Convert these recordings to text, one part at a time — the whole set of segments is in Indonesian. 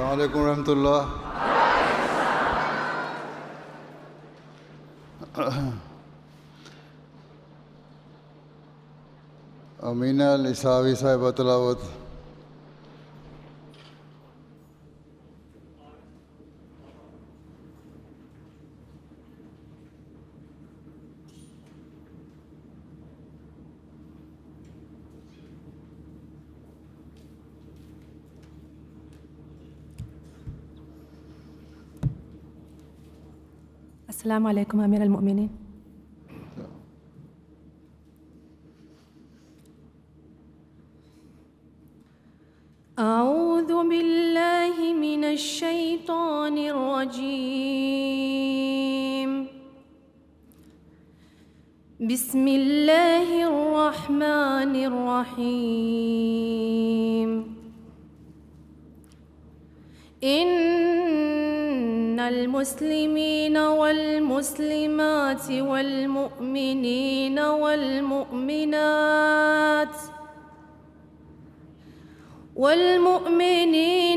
Assalamualaikum warahmatullahi. Amina al-Isawi sahibatul awad. Assalamualaikum Amirul Mukminin. A'udzu billahi minasy syaithanir rajim. Bismillahirrahmanirrahim. المسلمين والمسلمات والمؤمنين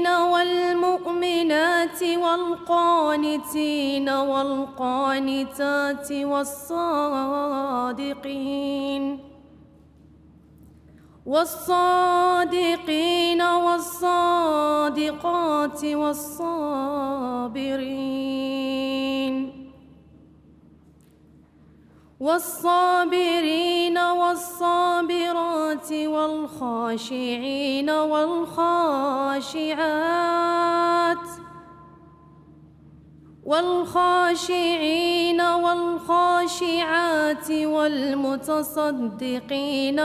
والمؤمنات والقانتين والقانتات والصادقين والصادقات والصابرين والصابرات والخاشعين والخاشعات والمتصدقين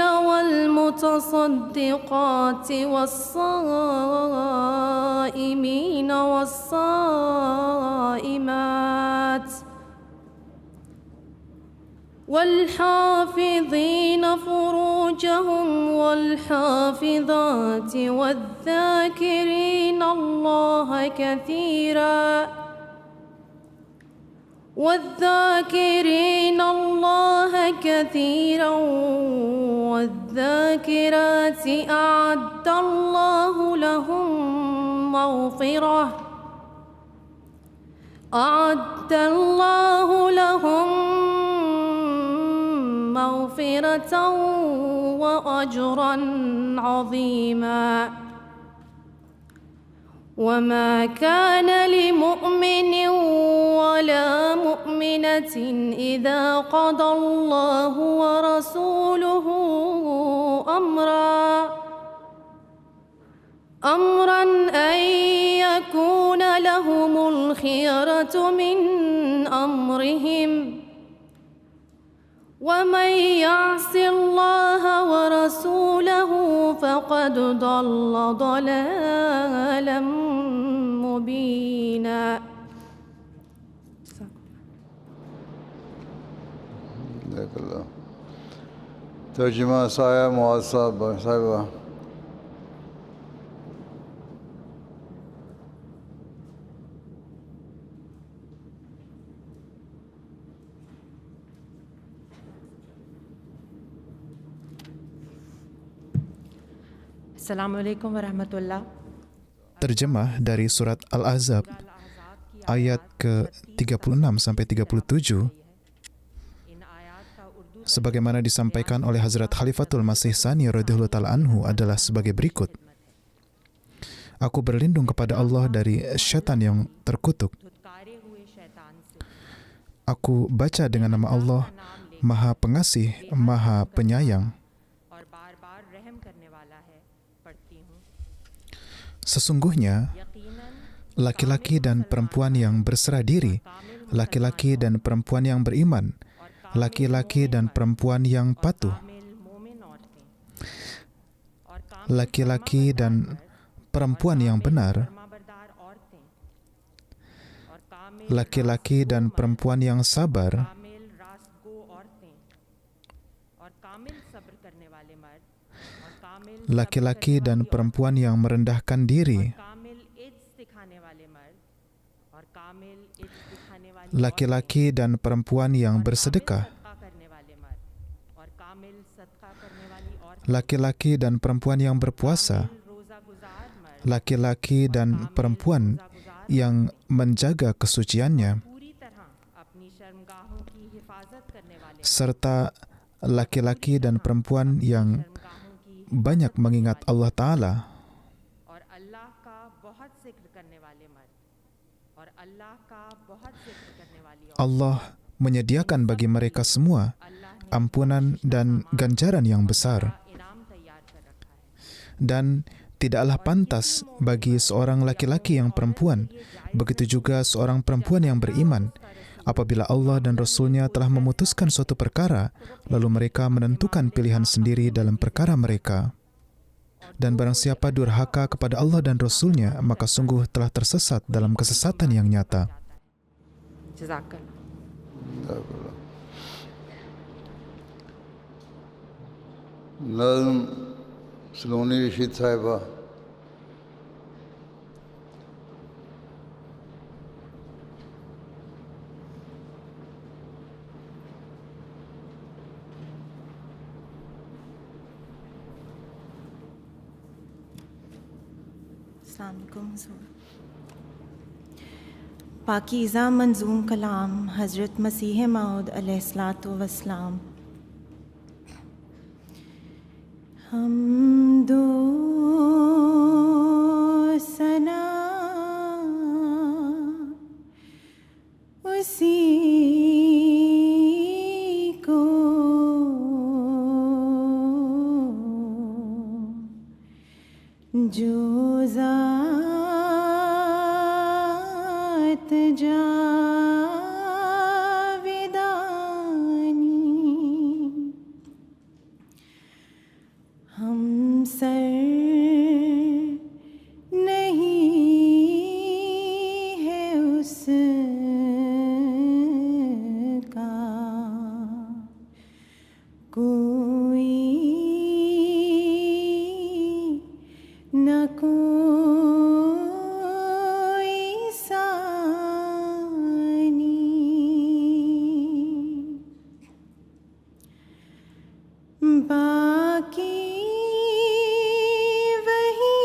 والمتصدقات والصائمين والصائمات والحافظين فروجهم والحافظات والذاكرين الله كثيرا والذاكرات أعد الله لهم مغفرة وأجرا عظيما. وما كان لمؤمن ولا مؤمنة إذا قضى الله ورسوله أمرا أن يكون لهم الخيرة من أمرهم ومن يعص الله ورسوله فقد ضل ضلالا مبينا. Terjemah saya Muhammad Sahiba. Assalamualaikum warahmatullahi. Terjemah dari surat Al-Ahzab ayat ke-36 sampai 37 sebagaimana disampaikan oleh Hazrat Khalifatul Masih Tsani radhiyallahu ta'ala anhu adalah sebagai berikut. Aku berlindung kepada Allah dari syaitan yang terkutuk. Aku baca dengan nama Allah, Maha Pengasih, Maha Penyayang. Sesungguhnya laki-laki dan perempuan yang berserah diri, laki-laki dan perempuan yang beriman, laki-laki dan perempuan yang patuh, laki-laki dan perempuan yang benar, laki-laki dan perempuan yang sabar, laki-laki dan perempuan yang merendahkan diri, laki-laki dan perempuan yang bersedekah, laki-laki dan perempuan yang berpuasa, laki-laki dan perempuan yang menjaga kesuciannya, serta laki-laki dan perempuan yang banyak mengingat Allah Ta'ala. Allah menyediakan bagi mereka semua ampunan dan ganjaran yang besar. Dan tidaklah pantas bagi seorang laki-laki yang perempuan, begitu juga seorang perempuan yang beriman, apabila Allah dan Rasul-Nya telah memutuskan suatu perkara, lalu mereka menentukan pilihan sendiri dalam perkara mereka. Dan barang siapa durhaka kepada Allah dan Rasul-Nya, maka sungguh telah tersesat dalam kesesatan yang nyata. Nazm Saloni Rashid Sahiba. Pakeezah मंजूम कलाम हज़रत मसीह मौद अलैहिस्सलातु वस्सलाम। हमदो सना उसी को जो ज़ात जाविदानी हम सर नहीं है उसका कोई न कोई सानी। बाकी वही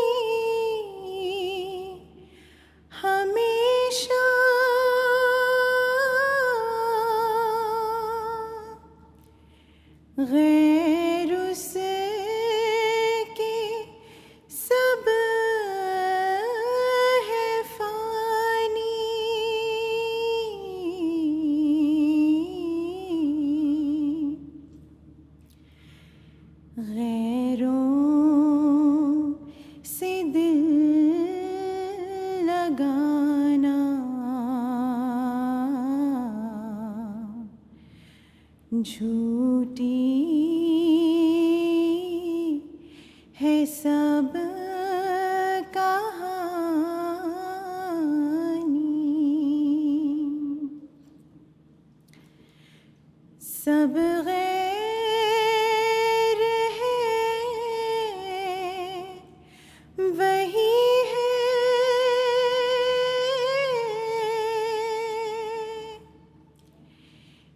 हमेशा गैर उसके सब है फानी। गैरों से दिल लगाना झूठी है सब कहानी। सब गैर है वही है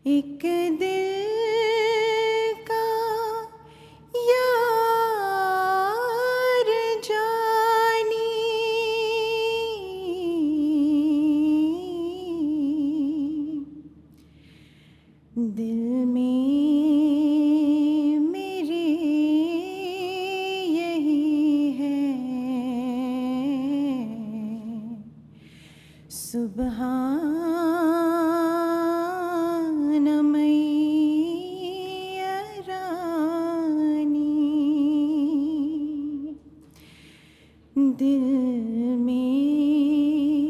एक दिल का यार जानी। दिल में मेरे यही है सुब्हान मैया रानी। दिल में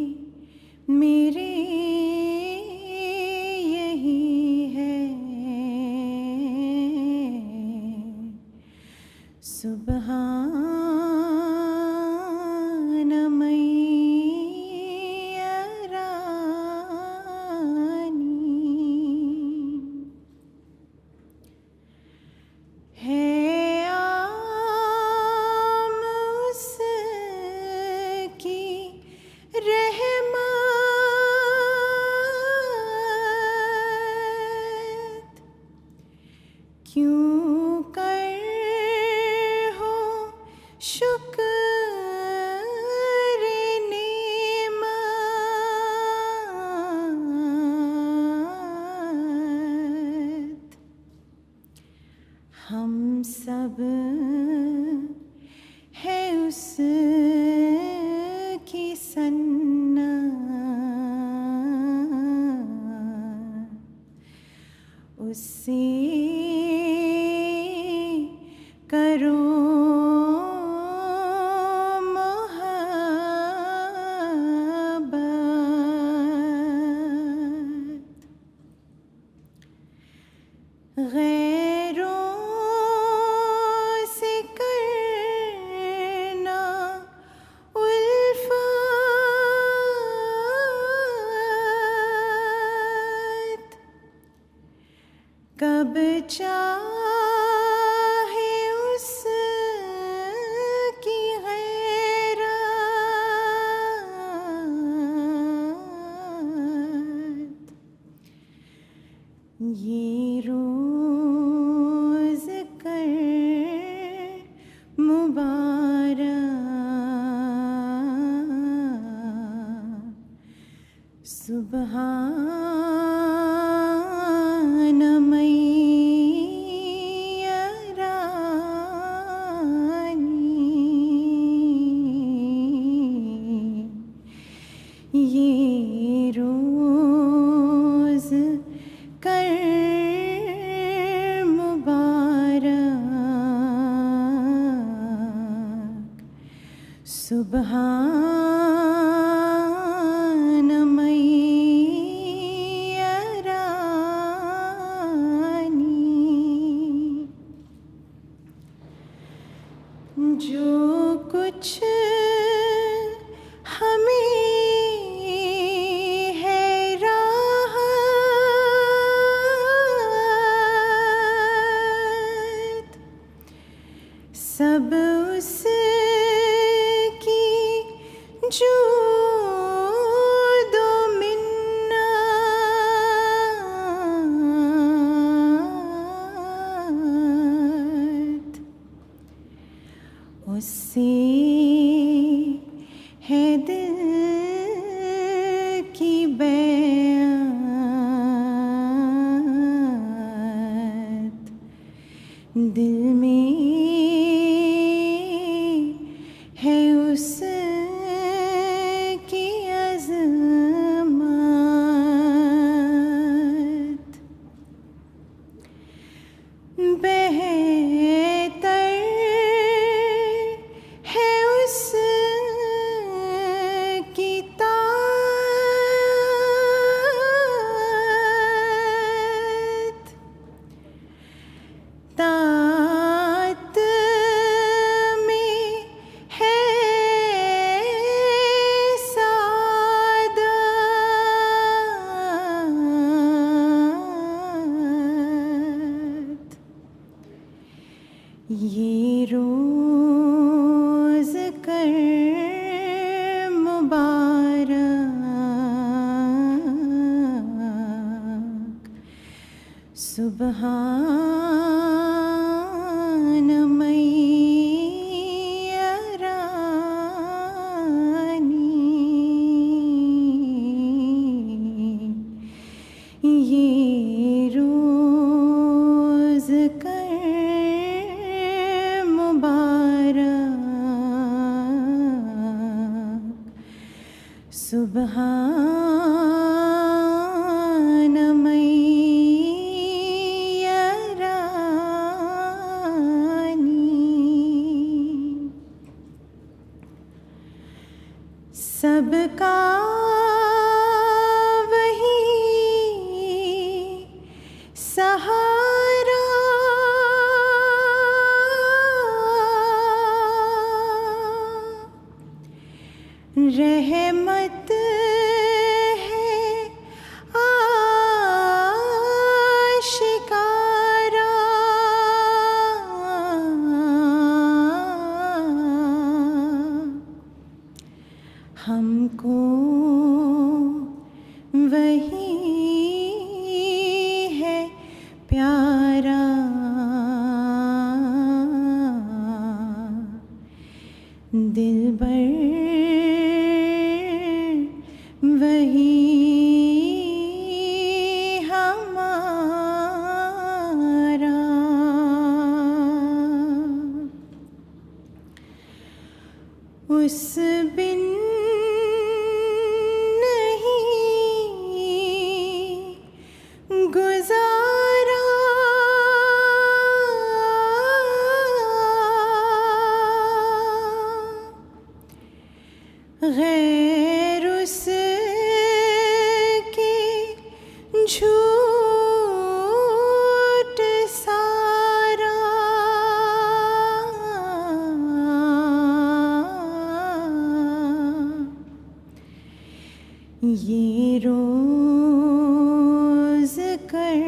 सुबहान मैया रानी है आम उसकी रहमत क्यों कर हो शुक्र नेमत हम सब है उसकी सन्ना उससे करो मोहब्बत गैरों से करना उल्फत कब चाहे उसकी गैरत ये रोज़ कर मुबारक सुबहान मैया रानी ये रोज़ कर मुबारक सुबहान मैया रानी जो कुछ हमें है राहत सब उसकी जो दो मिन्नत उससे है दिल की बैअत दिल में है उसकी अज़मत बेहतर है उसकी तात में है सादत ये रोज़ कर मुबारक सुबहान मैया रानी ये रोज़ कर मुबारक सुबहान मैया रानी सबका वही सहारा रहमत है आशिकारा, हमको वही है प्यारा, दिलबर वही हमारा। उस बिन नहीं गुजारा, गैर उसके झूठ सारा, ये रोज़ कर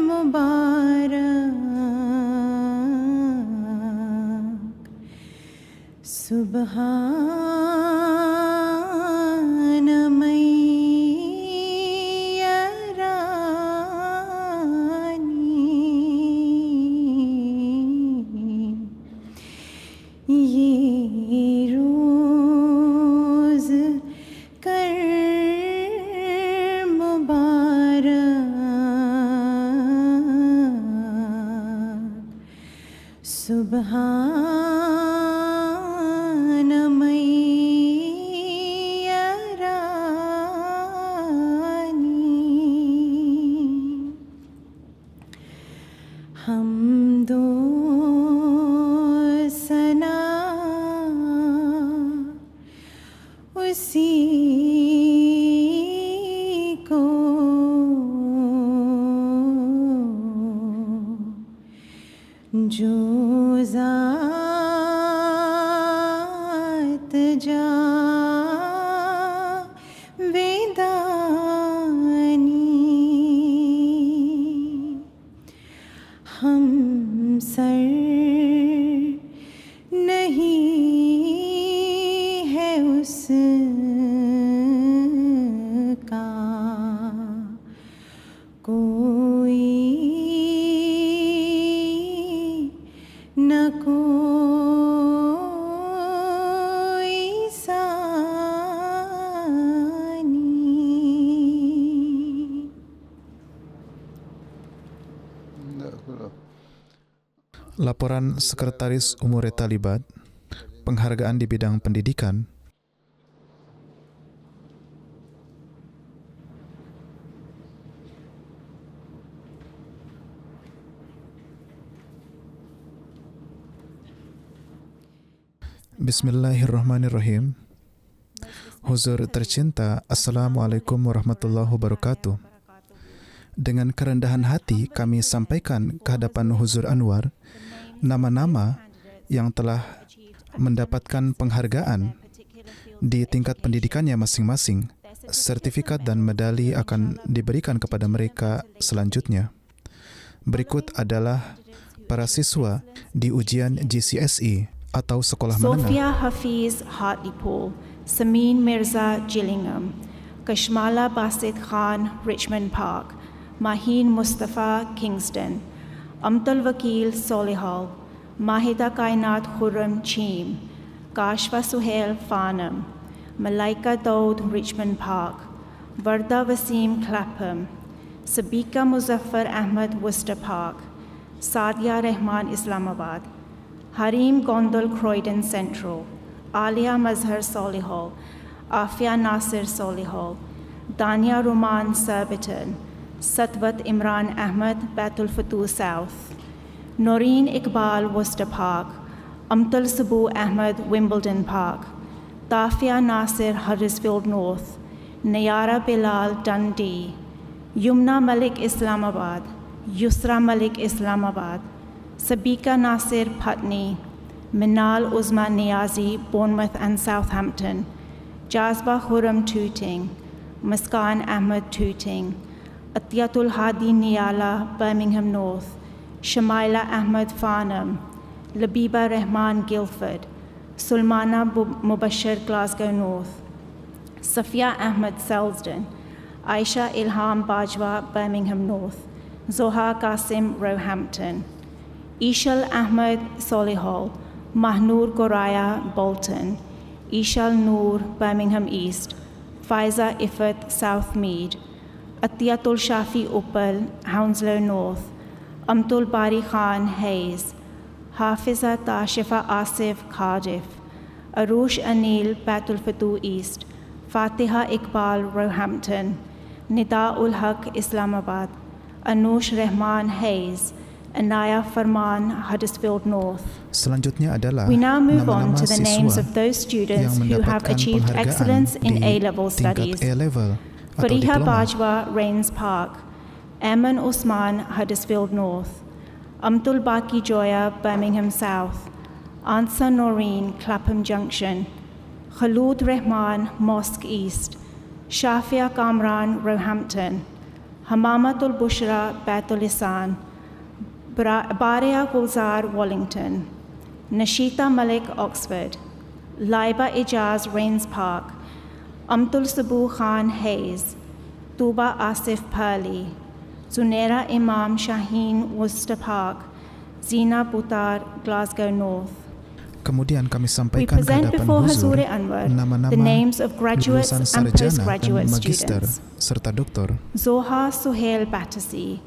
मुबारक, सुबहान मैया रानी, ये रोज़ कर मुबारक, सुबहान मैया रानी। हम दो सना उसी को जो ज़ात जावेदानी, हम सर नहीं है उसका कोई न कोई सानी। Laporan Sekretaris Umur Talibat, penghargaan di bidang pendidikan. Bismillahirrahmanirrahim. Huzur tercinta, Assalamualaikum warahmatullahi wabarakatuh. Dengan kerendahan hati kami sampaikan ke hadapan Huzur Anwar nama-nama yang telah mendapatkan penghargaan di tingkat pendidikannya masing-masing. Sertifikat dan medali akan diberikan kepada mereka selanjutnya. Berikut adalah para siswa di ujian GCSE atau sekolah menengah. Sophia Hafiz Hartlepool, Samin Mirza Gillingham, Kashmala Basit Khan Richmond Park, Mahin Mustafa Kingston, Amtal Vakil Solihull, Mahida Kainat Khurram Cheam, Kashfa Suhail Farnham, Malaika Daud Richmond Park, Varda Wasim Clapham, Sabika Muzaffar Ahmed Worcester Park, Sadia Rahman Islamabad, Harim Gondal Croydon Central, Alia Mazhar Solihull, Afia Nasir Solihull, Dania Ruman Surbiton, Satwat Imran Ahmed Batul Fateh South, Noreen Iqbal Worcester Park, Amtal Sabu Ahmed Wimbledon Park, Tafia Nasir Huddersfield North, Nayara Bilal Dundee, Yumna Malik Islamabad, Yusra Malik Islamabad, Sabika Nasir Putney, Minal Uzma Niazi, Bournemouth and Southampton, Jazba Khurram Tooting, Muskan Ahmed Tooting, Atiyatul Hadi Niala, Birmingham North, Shamaila Ahmed Farnham, Labiba Rahman Guildford, Sulmana Mubashir Glasgow North, Safia Ahmed Selsdon, Aisha Ilham Bajwa Birmingham North, Zoha Qasim Roehampton, Ishal Ahmed Solihull, Mahnur Goraya Bolton, Ishal Noor Birmingham East, Faiza Ifat South Mead, Atiyatul Shafi Uppal Hounslow North, Amtul Bari Khan Hayes, Hafiza Tashifa Asif Cardiff, Arush Anil Batul Fatu East, Fatiha Iqbal Roehampton, Nida ul Haq Islamabad, Anush Rahman Hayes, Anaya Farman Huddersfield North. Selanjutnya adalah We now move on nama-nama to the names siswa of those students yang who have mendapatkan achieved penghargaan excellence in di A-level studies. tingkat A-level atau Fariha diploma. Bajwa, Rains Park, Aman Usman, Huddersfield North, Amtul Baki Joya, Birmingham South, Ansa Noreen, Clapham Junction, Khalud Rahman, Mosque East, Shafia Kamran, Roehampton, Hamamatul Bushra, Baitul Lisan, Baria Gulzar, Wallington, Nashita Malik, Oxford, Laiba Ijaz, Rains Park, Amtul Sabu Khan, Hayes, Tuba Asif Purley, Zunaira Imam Shaheen, Worcester Park, Zina Butar, Glasgow North. Kemudian kami We sampaikan ke present hadapan before huzur Hazuri Anwar nama-nama the names of graduates lulusan and sarjana postgraduate dan magister students. serta doktor. Zoha Suhail Batasi,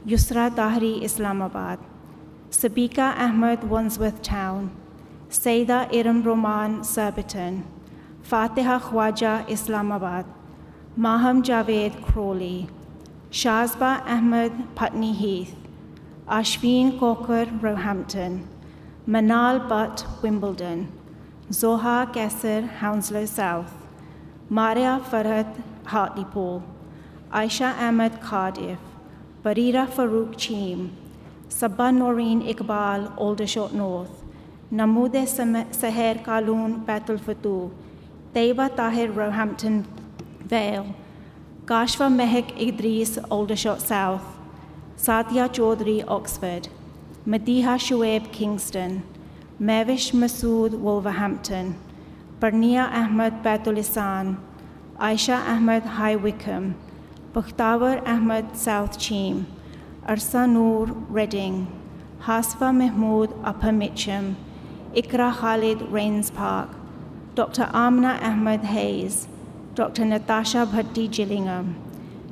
Yusra Dahri, Islamabad, Sabika Ahmed, Wandsworth Town, Saida Iram Roman, Surbiton, Fatiha Khwaja, Islamabad, Maham Javed, Crawley, Shazba Ahmed, Putney Heath, Ashveen Kokar, Roehampton, Manal Butt, Wimbledon, Zoha Kesser, Hounslow South, Maria Farhat, Hartlepool, Aisha Ahmed, Cardiff, Barira Farouk Cheam, Sabba Noreen Iqbal, Aldershot North, Namude Seher Kaloon, Batul Fatu, Taiba Tahir, Roehampton Vale, Kashfa Mehek Idris, Aldershot South, Satya Chaudhry, Oxford, Madiha Shuaib, Kingston, Mavish Masood, Wolverhampton, Parnia Ahmed, Baitul Lisan, Aisha Ahmed, High Wycombe, Bukhtawar Ahmed, South Cheam, Arsa Noor, Reading, Hasfa Mahmood, Upper Mitcham, Ikra Khalid, Rains Park, Dr. Amna Ahmed, Hayes, Dr. Natasha Bhatti, Gillingham,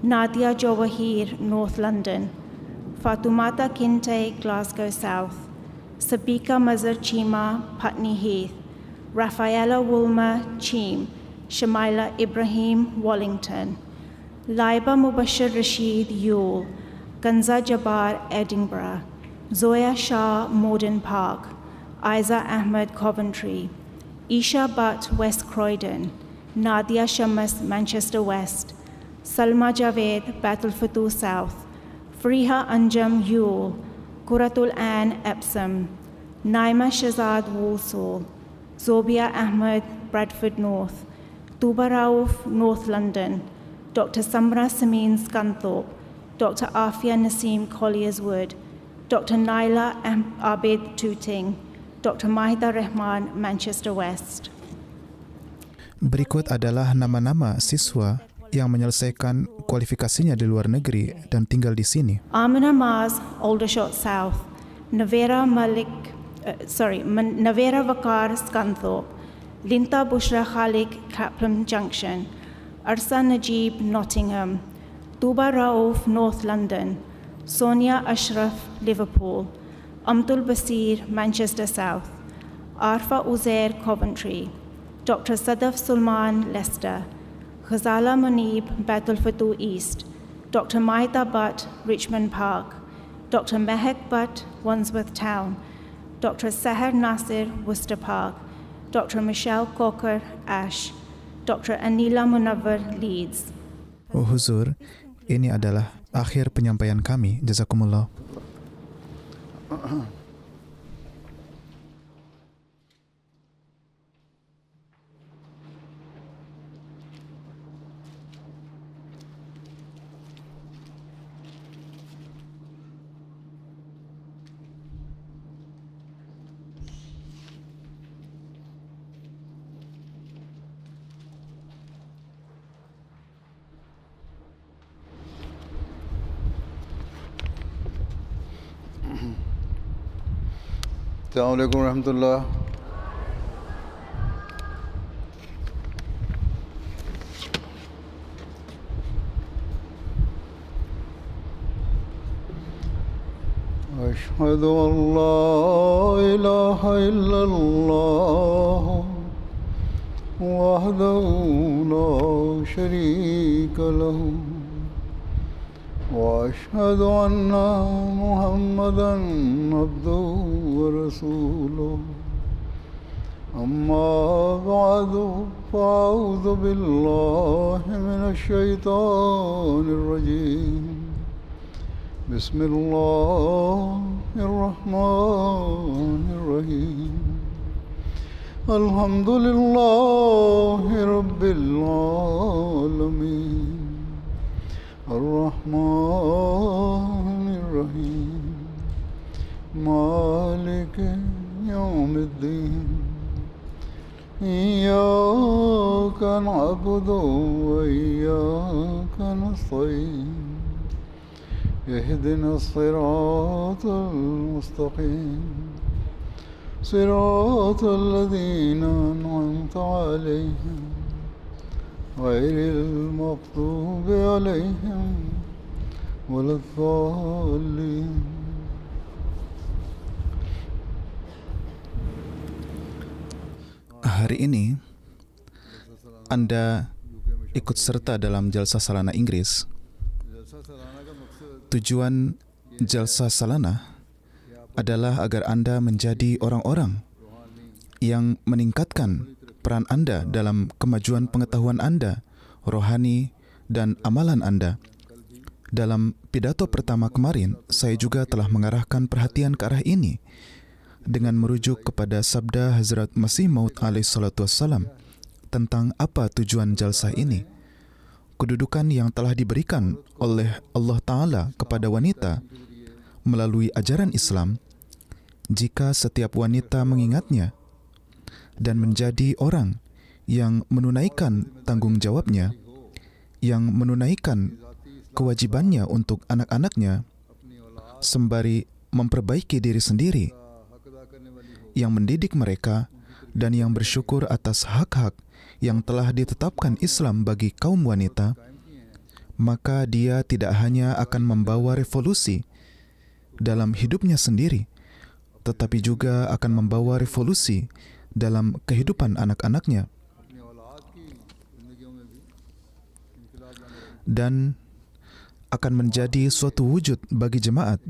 Nadia Jawahir, North London, Fatumata Kinte, Glasgow South, Sabika Mazhar Chima, Putney Heath, Rafaela Woolmer, Cheam, Shamaila Ibrahim, Wallington, Laiba Mubashir Rashid, Yule, Ganza Jabbar, Edinburgh, Zoya Shah, Morden Park, Aiza Ahmed, Coventry, Isha Butt, West Croydon, Nadia Shamas, Manchester West, Salma Javed, Batul Fatu South, Fariha Anjum, Yule, Quratul An, Epsom, Naima Shazad, Walsall, Zobia Ahmed, Bradford North, Tuba Rauf, North London, Dr. Samra Samin, Scunthorpe, Dr. Afia Nasim, Colliers Wood, Dr. Naila Abid, Tooting, Dr. Mahida Rahman, Manchester West. Berikut adalah nama-nama siswa yang menyelesaikan kualifikasinya di luar negeri dan tinggal di sini. Amina Maz, Aldershot South, Navera Vakar, Scunthorpe, Linta Bushra Khalik, Clapham Junction, Arsa Najib, Nottingham, Tuba Rauf, North London, Sonia Ashraf, Liverpool, Amtul Basir, Manchester South, Arfa Uzair, Coventry, Dr. Sadaf Sulman, Leicester, Ghazala Munib, Batul Fatu East, Dr. Mahita Butt, Richmond Park, Dr. Mehek Butt, Wandsworth Town, Dr. Seher Nasir, Worcester Park, Dr. Michelle Cocker, Ash, Dr. Anila Munawar, Leeds. Huzur, ini adalah akhir penyampaian kami. Jazakumullah. السلام عليكم ورحمة الله. أشهد أن لا إله إلا الله وحده لا شريك له وأشهد أن محمدا عبده ورسوله أما بعد فأعوذ بالله من الشيطان الرجيم بسم الله الرحمن الرحيم الحمد لله رب العالمين الرحمن الرحيم مالك يوم الدين إياك نعبد وإياك نستعين اهدنا الصراط المستقيم صراط الذين أنعمت عليهم غير المغضوب عليهم ولا الضالين. Hari ini Anda ikut serta dalam Jalsa Salana Inggris. Tujuan Jalsa Salana adalah agar Anda menjadi orang-orang yang meningkatkan peran Anda dalam kemajuan pengetahuan Anda, rohani, dan amalan Anda. Dalam pidato pertama kemarin, saya juga telah mengarahkan perhatian ke arah ini dengan merujuk kepada sabda Hazrat Masih Maud alaihissalatu wassalam tentang apa tujuan jalsah ini. Kedudukan yang telah diberikan oleh Allah Ta'ala kepada wanita melalui ajaran Islam, jika setiap wanita mengingatnya dan menjadi orang yang menunaikan tanggung jawabnya, yang menunaikan kewajibannya untuk anak-anaknya, sembari memperbaiki diri sendiri, yang mendidik mereka, dan yang bersyukur atas hak-hak yang telah ditetapkan Islam bagi kaum wanita, maka dia tidak hanya akan membawa revolusi dalam hidupnya sendiri, tetapi juga akan membawa revolusi dalam kehidupan anak-anaknya. Dan akan menjadi suatu wujud bagi jemaat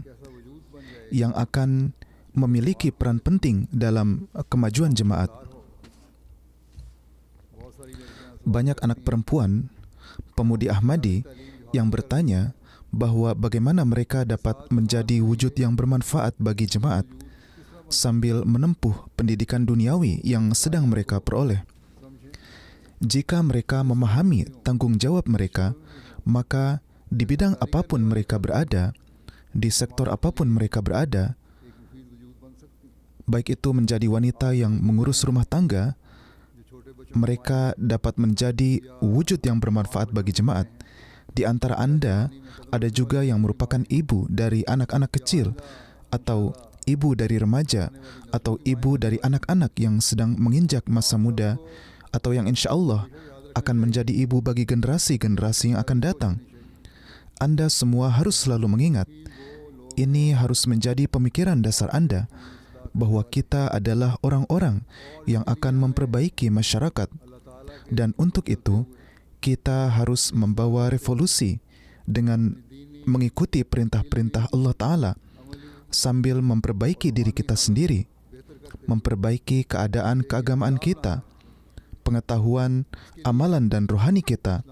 yang akan memiliki peran penting dalam kemajuan jemaat. Banyak anak perempuan, pemudi Ahmadi, yang bertanya bahwa bagaimana mereka dapat menjadi wujud yang bermanfaat bagi jemaat sambil menempuh pendidikan duniawi yang sedang mereka peroleh. Jika mereka memahami tanggung jawab mereka, maka di bidang apapun mereka berada, di sektor apapun mereka berada, baik itu menjadi wanita yang mengurus rumah tangga, mereka dapat menjadi wujud yang bermanfaat bagi jemaat. Di antara Anda, ada juga yang merupakan ibu dari anak-anak kecil, atau ibu dari remaja, atau ibu dari anak-anak yang sedang menginjak masa muda, atau yang insya Allah akan menjadi ibu bagi generasi-generasi yang akan datang. Anda semua harus selalu mengingat, ini harus menjadi pemikiran dasar Anda, bahwa kita adalah orang-orang yang akan memperbaiki masyarakat. Dan untuk itu, kita harus membawa revolusi dengan mengikuti perintah-perintah Allah Ta'ala sambil memperbaiki diri kita sendiri, memperbaiki keadaan keagamaan kita, pengetahuan, amalan, dan rohani kita.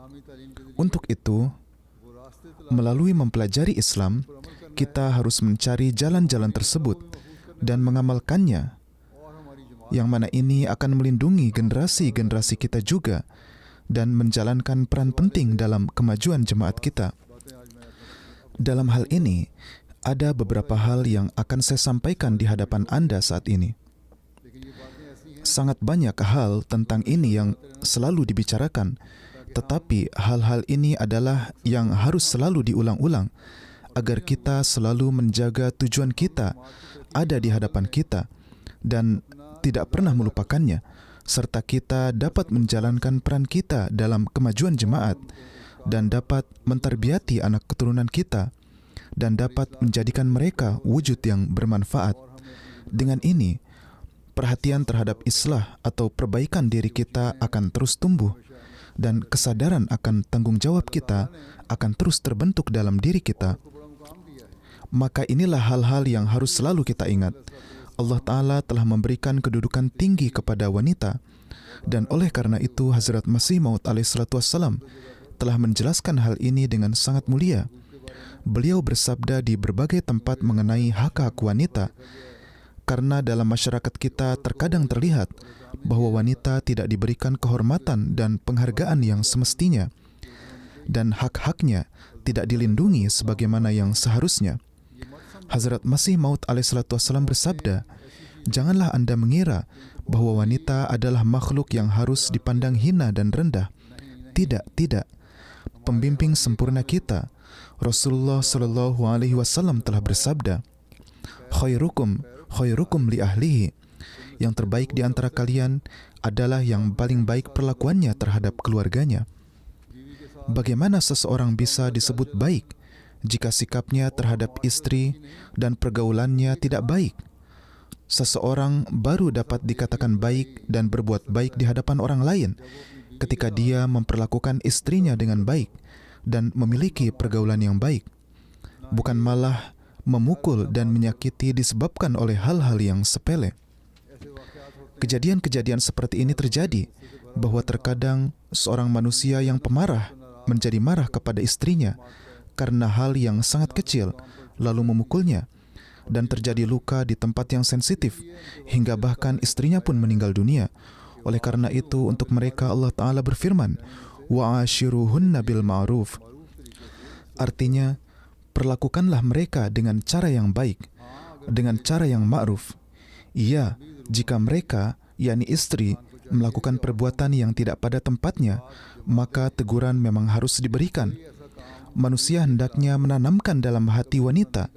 Untuk itu, melalui mempelajari Islam, kita harus mencari jalan-jalan tersebut dan mengamalkannya, yang mana ini akan melindungi generasi-generasi kita juga dan menjalankan peran penting dalam kemajuan jemaat kita. Dalam hal ini, ada beberapa hal yang akan saya sampaikan di hadapan Anda saat ini. Sangat banyak hal tentang ini yang selalu dibicarakan, tetapi hal-hal ini adalah yang harus selalu diulang-ulang agar kita selalu menjaga tujuan kita ada di hadapan kita, dan tidak pernah melupakannya, serta kita dapat menjalankan peran kita dalam kemajuan jemaat dan dapat mentarbiati anak keturunan kita dan dapat menjadikan mereka wujud yang bermanfaat. Dengan ini, perhatian terhadap islah atau perbaikan diri kita akan terus tumbuh dan kesadaran akan tanggung jawab kita akan terus terbentuk dalam diri kita. Maka inilah hal-hal yang harus selalu kita ingat. Allah Ta'ala telah memberikan kedudukan tinggi kepada wanita, dan oleh karena itu Hazrat Masih Maud alaihissalam telah menjelaskan hal ini dengan sangat mulia. Beliau bersabda di berbagai tempat mengenai hak-hak wanita, karena dalam masyarakat kita terkadang terlihat bahwa wanita tidak diberikan kehormatan dan penghargaan yang semestinya, dan hak-haknya tidak dilindungi sebagaimana yang seharusnya. Hazrat Masih Maud alaihissalam bersabda, "Janganlah Anda mengira bahwa wanita adalah makhluk yang harus dipandang hina dan rendah. Tidak. Pembimbing sempurna kita, Rasulullah SAW telah bersabda, khairukum li ahlihi. Yang terbaik di antara kalian adalah yang paling baik perlakuannya terhadap keluarganya." Bagaimana seseorang bisa disebut baik jika sikapnya terhadap istri dan pergaulannya tidak baik? Seseorang baru dapat dikatakan baik dan berbuat baik di hadapan orang lain ketika dia memperlakukan istrinya dengan baik dan memiliki pergaulan yang baik, bukan malah memukul dan menyakiti disebabkan oleh hal-hal yang sepele. Kejadian-kejadian seperti ini terjadi, bahwa terkadang seorang manusia yang pemarah menjadi marah kepada istrinya karena hal yang sangat kecil, lalu memukulnya, dan terjadi luka di tempat yang sensitif, hingga bahkan istrinya pun meninggal dunia. Oleh karena itu, untuk mereka Allah Ta'ala berfirman, "Wa'ashiruhunna bil ma'ruf." Artinya, perlakukanlah mereka dengan cara yang baik, dengan cara yang ma'ruf. Iya, jika mereka, yakni istri, melakukan perbuatan yang tidak pada tempatnya, maka teguran memang harus diberikan. Manusia hendaknya menanamkan dalam hati wanita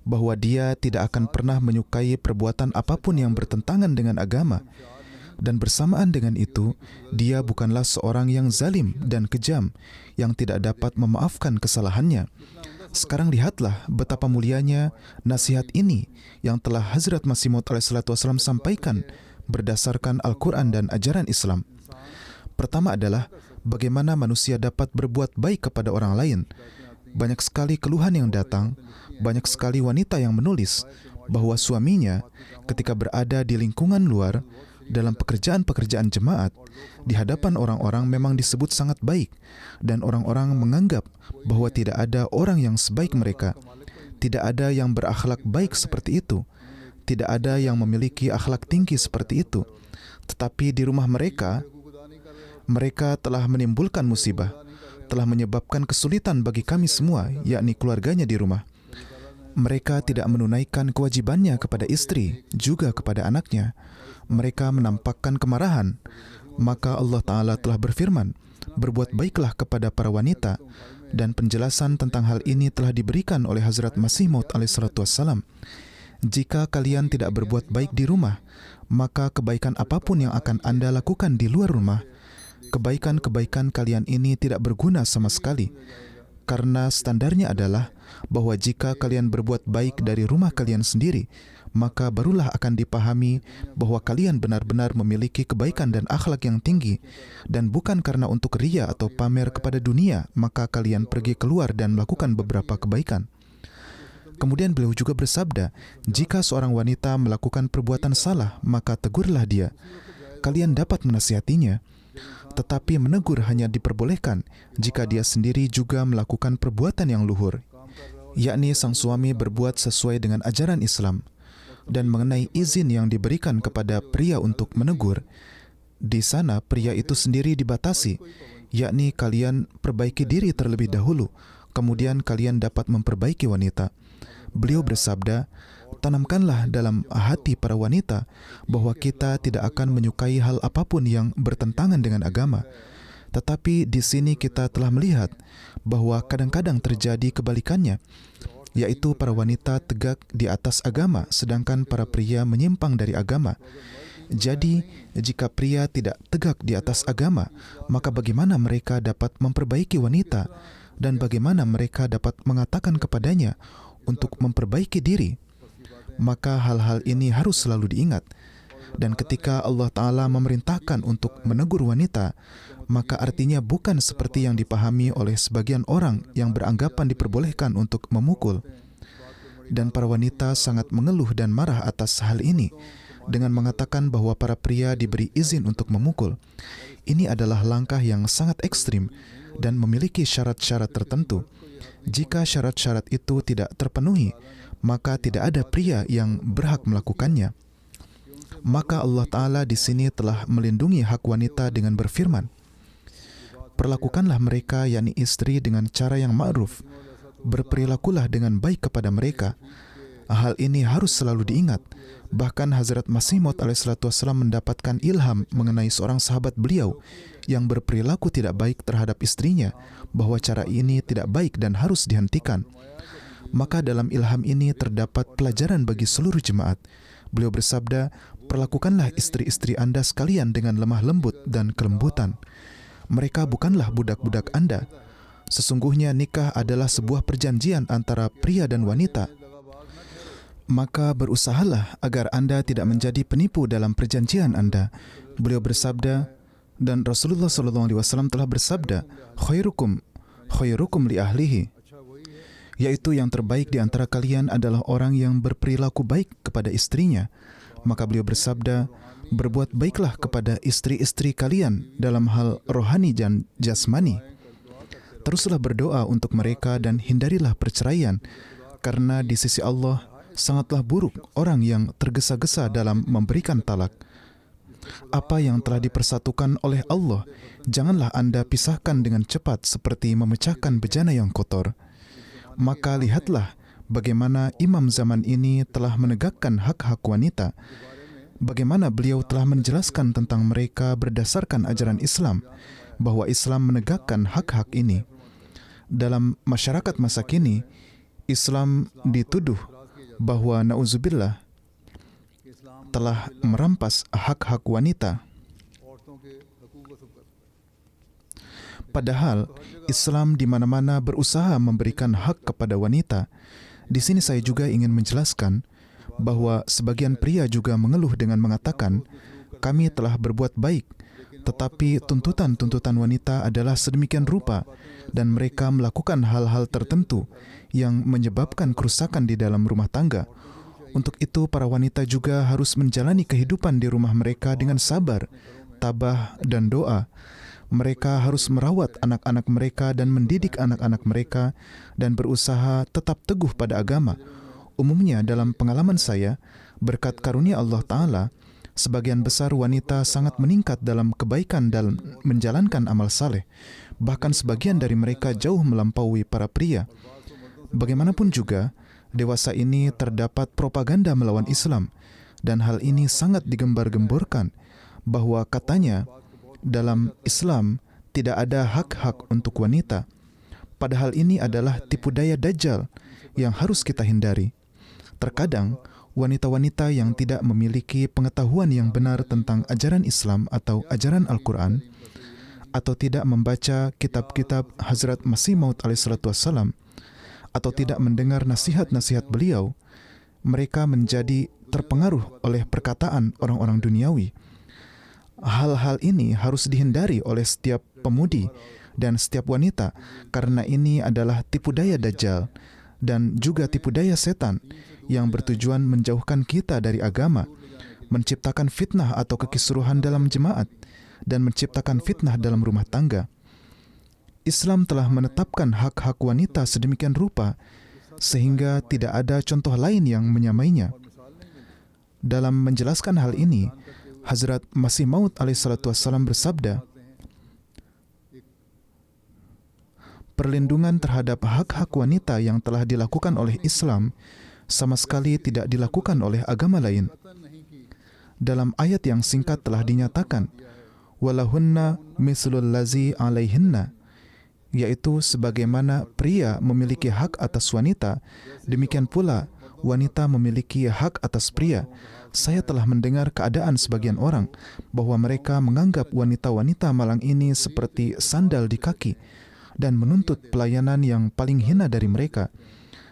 bahwa dia tidak akan pernah menyukai perbuatan apapun yang bertentangan dengan agama. Dan bersamaan dengan itu, dia bukanlah seorang yang zalim dan kejam yang tidak dapat memaafkan kesalahannya. Sekarang lihatlah betapa mulianya nasihat ini yang telah Hazrat Masih Maud alaihissalam sampaikan berdasarkan Al-Quran dan ajaran Islam. Pertama adalah bagaimana manusia dapat berbuat baik kepada orang lain. Banyak sekali keluhan yang datang, banyak sekali wanita yang menulis bahwa suaminya ketika berada di lingkungan luar, dalam pekerjaan-pekerjaan jemaat, di hadapan orang-orang memang disebut sangat baik, dan orang-orang menganggap bahwa tidak ada orang yang sebaik mereka, tidak ada yang berakhlak baik seperti itu, tidak ada yang memiliki akhlak tinggi seperti itu. Tetapi di rumah mereka telah menimbulkan musibah, telah menyebabkan kesulitan bagi kami semua, yakni keluarganya di rumah. Mereka tidak menunaikan kewajibannya kepada istri, juga kepada anaknya. Mereka menampakkan kemarahan. Maka Allah Ta'ala telah berfirman, "Berbuat baiklah kepada para wanita." Dan penjelasan tentang hal ini telah diberikan oleh Hazrat Masih Maud alaihissalam. Jika kalian tidak berbuat baik di rumah, maka kebaikan apapun yang akan Anda lakukan di luar rumah, kebaikan-kebaikan kalian ini tidak berguna sama sekali. Karena standarnya adalah bahwa jika kalian berbuat baik dari rumah kalian sendiri, maka barulah akan dipahami bahwa kalian benar-benar memiliki kebaikan dan akhlak yang tinggi, dan bukan karena untuk ria atau pamer kepada dunia, maka kalian pergi keluar dan melakukan beberapa kebaikan. Kemudian beliau juga bersabda, jika seorang wanita melakukan perbuatan salah, maka tegurlah dia. Kalian dapat menasihatinya, tetapi menegur hanya diperbolehkan jika dia sendiri juga melakukan perbuatan yang luhur, yakni sang suami berbuat sesuai dengan ajaran Islam. Dan mengenai izin yang diberikan kepada pria untuk menegur, di sana pria itu sendiri dibatasi, yakni kalian perbaiki diri terlebih dahulu, kemudian kalian dapat memperbaiki wanita. Beliau bersabda, tanamkanlah dalam hati para wanita bahwa kita tidak akan menyukai hal apapun yang bertentangan dengan agama. Tetapi di sini kita telah melihat bahwa kadang-kadang terjadi kebalikannya. yaitu para wanita tegak di atas agama sedangkan para pria menyimpang dari agama. Jadi, jika pria tidak tegak di atas agama, maka bagaimana mereka dapat memperbaiki wanita dan bagaimana mereka dapat mengatakan kepadanya untuk memperbaiki diri? Maka hal-hal ini harus selalu diingat. Dan ketika Allah Ta'ala memerintahkan untuk menegur wanita, maka artinya bukan seperti yang dipahami oleh sebagian orang yang beranggapan diperbolehkan untuk memukul. Dan para wanita sangat mengeluh dan marah atas hal ini dengan mengatakan bahwa para pria diberi izin untuk memukul. Ini adalah langkah yang sangat ekstrim dan memiliki syarat-syarat tertentu. Jika syarat-syarat itu tidak terpenuhi, maka tidak ada pria yang berhak melakukannya. Maka Allah Ta'ala di sini telah melindungi hak wanita dengan berfirman, perlakukanlah mereka, yakni istri, dengan cara yang ma'ruf. Berperilakulah dengan baik kepada mereka. Hal ini harus selalu diingat. Bahkan Hazrat Masih Maud alaihissalam mendapatkan ilham mengenai seorang sahabat beliau yang berperilaku tidak baik terhadap istrinya, bahwa cara ini tidak baik dan harus dihentikan. Maka dalam ilham ini terdapat pelajaran bagi seluruh jemaat. Beliau bersabda, perlakukanlah istri-istri Anda sekalian dengan lemah lembut dan kelembutan. Mereka bukanlah budak-budak Anda. Sesungguhnya nikah adalah sebuah perjanjian antara pria dan wanita. Maka berusahalah agar Anda tidak menjadi penipu dalam perjanjian Anda. Beliau bersabda, dan Rasulullah SAW telah bersabda, khairukum li ahlihi, yaitu yang terbaik di antara kalian adalah orang yang berperilaku baik kepada istrinya. Maka beliau bersabda, berbuat baiklah kepada istri-istri kalian dalam hal rohani dan jasmani. Teruslah berdoa untuk mereka dan hindarilah perceraian, karena di sisi Allah sangatlah buruk orang yang tergesa-gesa dalam memberikan talak. Apa yang telah dipersatukan oleh Allah, janganlah Anda pisahkan dengan cepat seperti memecahkan bejana yang kotor. Maka lihatlah bagaimana imam zaman ini telah menegakkan hak-hak wanita. Bagaimana beliau telah menjelaskan tentang mereka berdasarkan ajaran Islam, bahwa Islam menegakkan hak-hak ini. Dalam masyarakat masa kini, Islam dituduh bahwa na'udzubillah telah merampas hak-hak wanita. Padahal Islam di mana-mana berusaha memberikan hak kepada wanita. Di sini saya juga ingin menjelaskan bahwa sebagian pria juga mengeluh dengan mengatakan, kami telah berbuat baik, tetapi tuntutan-tuntutan wanita adalah sedemikian rupa dan mereka melakukan hal-hal tertentu yang menyebabkan kerusakan di dalam rumah tangga. Untuk itu para wanita juga harus menjalani kehidupan di rumah mereka dengan sabar, tabah, dan doa. Mereka harus merawat anak-anak mereka dan mendidik anak-anak mereka dan berusaha tetap teguh pada agama. Umumnya dalam pengalaman saya, berkat karunia Allah Ta'ala, sebagian besar wanita sangat meningkat dalam kebaikan dalam menjalankan amal saleh. Bahkan sebagian dari mereka jauh melampaui para pria. Bagaimanapun juga, dewasa ini terdapat propaganda melawan Islam, dan hal ini sangat digembar-gemborkan, bahwa katanya, dalam Islam tidak ada hak-hak untuk wanita. Padahal ini adalah tipu daya Dajjal yang harus kita hindari. Terkadang, wanita-wanita yang tidak memiliki pengetahuan yang benar tentang ajaran Islam atau ajaran Al-Quran, atau tidak membaca kitab-kitab Hazrat Masih Maud alaihissalam, atau tidak mendengar nasihat-nasihat beliau, mereka menjadi terpengaruh oleh perkataan orang-orang duniawi. Hal-hal ini harus dihindari oleh setiap pemudi dan setiap wanita, karena ini adalah tipu daya Dajjal dan juga tipu daya setan yang bertujuan menjauhkan kita dari agama, menciptakan fitnah atau kekisruhan dalam jemaat, dan menciptakan fitnah dalam rumah tangga. Islam telah menetapkan hak-hak wanita sedemikian rupa sehingga tidak ada contoh lain yang menyamainya. Dalam menjelaskan hal ini, Hazrat Masih Maud alaihissalam bersabda, perlindungan terhadap hak-hak wanita yang telah dilakukan oleh Islam sama sekali tidak dilakukan oleh agama lain. Dalam ayat yang singkat telah dinyatakan, walahunna mislul lazi alaihinna, yaitu sebagaimana pria memiliki hak atas wanita, demikian pula wanita memiliki hak atas pria. Saya telah mendengar keadaan sebagian orang bahwa mereka menganggap wanita-wanita malang ini seperti sandal di kaki dan menuntut pelayanan yang paling hina dari mereka.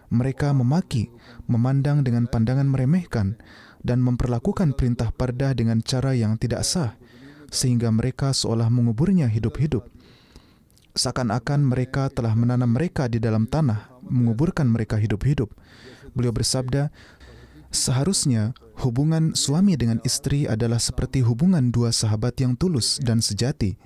Mereka memaki, memandang dengan pandangan meremehkan, dan memperlakukan perintah pardah dengan cara yang tidak sah, sehingga mereka seolah menguburnya hidup-hidup. Seakan-akan mereka telah menanam mereka di dalam tanah, menguburkan mereka hidup-hidup. Beliau bersabda, seharusnya hubungan suami dengan istri adalah seperti hubungan dua sahabat yang tulus dan sejati.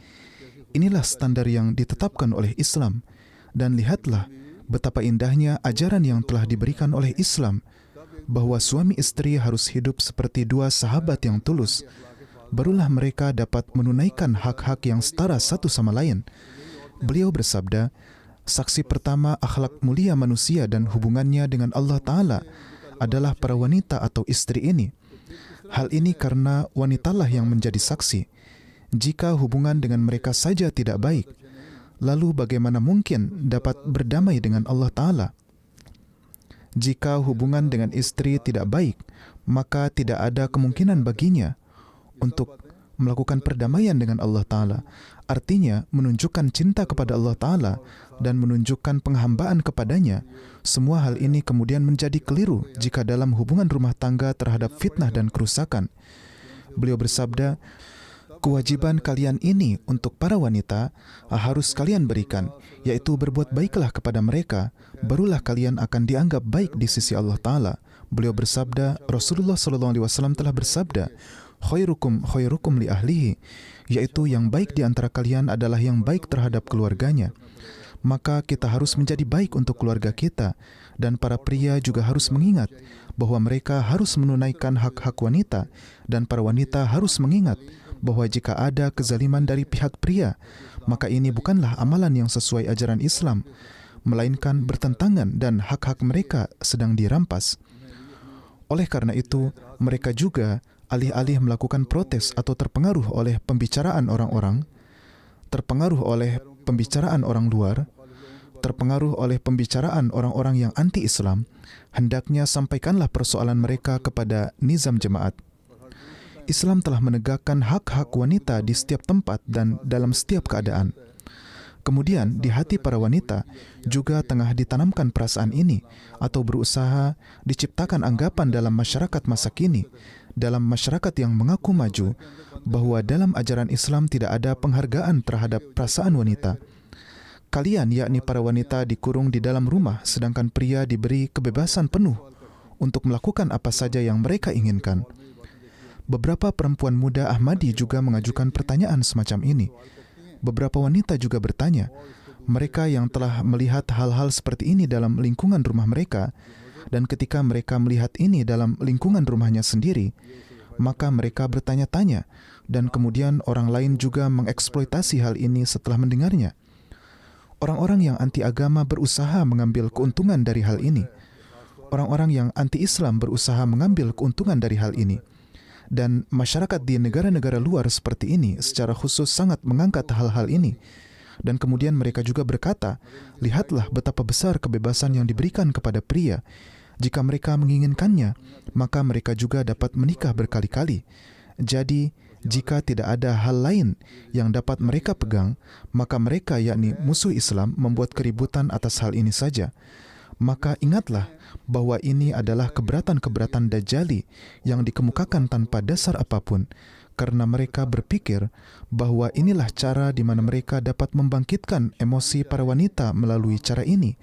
Inilah standar yang ditetapkan oleh Islam. Dan lihatlah betapa indahnya ajaran yang telah diberikan oleh Islam, bahwa suami istri harus hidup seperti dua sahabat yang tulus. Barulah mereka dapat menunaikan hak-hak yang setara satu sama lain. Beliau bersabda, saksi pertama akhlak mulia manusia dan hubungannya dengan Allah Ta'ala adalah para wanita atau istri ini. Hal ini karena wanitalah yang menjadi saksi. Jika hubungan dengan mereka saja tidak baik, lalu bagaimana mungkin dapat berdamai dengan Allah Ta'ala? Jika hubungan dengan istri tidak baik, maka tidak ada kemungkinan baginya untuk melakukan perdamaian dengan Allah Ta'ala. Artinya, menunjukkan cinta kepada Allah Ta'ala dan menunjukkan penghambaan kepadanya. Semua hal ini kemudian menjadi keliru jika dalam hubungan rumah tangga terhadap fitnah dan kerusakan. Beliau bersabda, kewajiban kalian ini untuk para wanita harus kalian berikan, yaitu berbuat baiklah kepada mereka, barulah kalian akan dianggap baik di sisi Allah Ta'ala. Beliau bersabda, Rasulullah SAW telah bersabda, khairukum li ahlihi, yaitu yang baik di antara kalian adalah yang baik terhadap keluarganya. Maka kita harus menjadi baik untuk keluarga kita, dan para pria juga harus mengingat bahwa mereka harus menunaikan hak-hak wanita, dan para wanita harus mengingat bahwa jika ada kezaliman dari pihak pria, maka ini bukanlah amalan yang sesuai ajaran Islam, melainkan bertentangan dan hak-hak mereka sedang dirampas. Oleh karena itu, mereka juga alih-alih melakukan protes atau terpengaruh oleh pembicaraan orang-orang, terpengaruh oleh pembicaraan orang luar, terpengaruh oleh pembicaraan orang-orang yang anti-Islam, hendaknya sampaikanlah persoalan mereka kepada nizam jemaat. Islam telah menegakkan hak-hak wanita di setiap tempat dan dalam setiap keadaan. Kemudian di hati para wanita juga tengah ditanamkan perasaan ini atau berusaha diciptakan anggapan dalam masyarakat masa kini, dalam masyarakat yang mengaku maju, bahwa dalam ajaran Islam tidak ada penghargaan terhadap perasaan wanita. Kalian, yakni para wanita, dikurung di dalam rumah, sedangkan pria diberi kebebasan penuh untuk melakukan apa saja yang mereka inginkan. Beberapa perempuan muda Ahmadi juga mengajukan pertanyaan semacam ini. Beberapa wanita juga bertanya, mereka yang telah melihat hal-hal seperti ini dalam lingkungan rumah mereka, dan ketika mereka melihat ini dalam lingkungan rumahnya sendiri, maka mereka bertanya-tanya, dan kemudian orang lain juga mengeksploitasi hal ini setelah mendengarnya. Orang-orang yang anti-agama berusaha mengambil keuntungan dari hal ini. Orang-orang yang anti-Islam berusaha mengambil keuntungan dari hal ini. Dan masyarakat di negara-negara luar seperti ini secara khusus sangat mengangkat hal-hal ini. Dan kemudian mereka juga berkata, lihatlah betapa besar kebebasan yang diberikan kepada pria. Jika mereka menginginkannya, maka mereka juga dapat menikah berkali-kali. Jadi, jika tidak ada hal lain yang dapat mereka pegang, maka mereka, yakni musuh Islam, membuat keributan atas hal ini saja. Maka ingatlah bahwa ini adalah keberatan-keberatan Dajjali yang dikemukakan tanpa dasar apapun, karena mereka berpikir bahwa inilah cara di mana mereka dapat membangkitkan emosi para wanita melalui cara ini,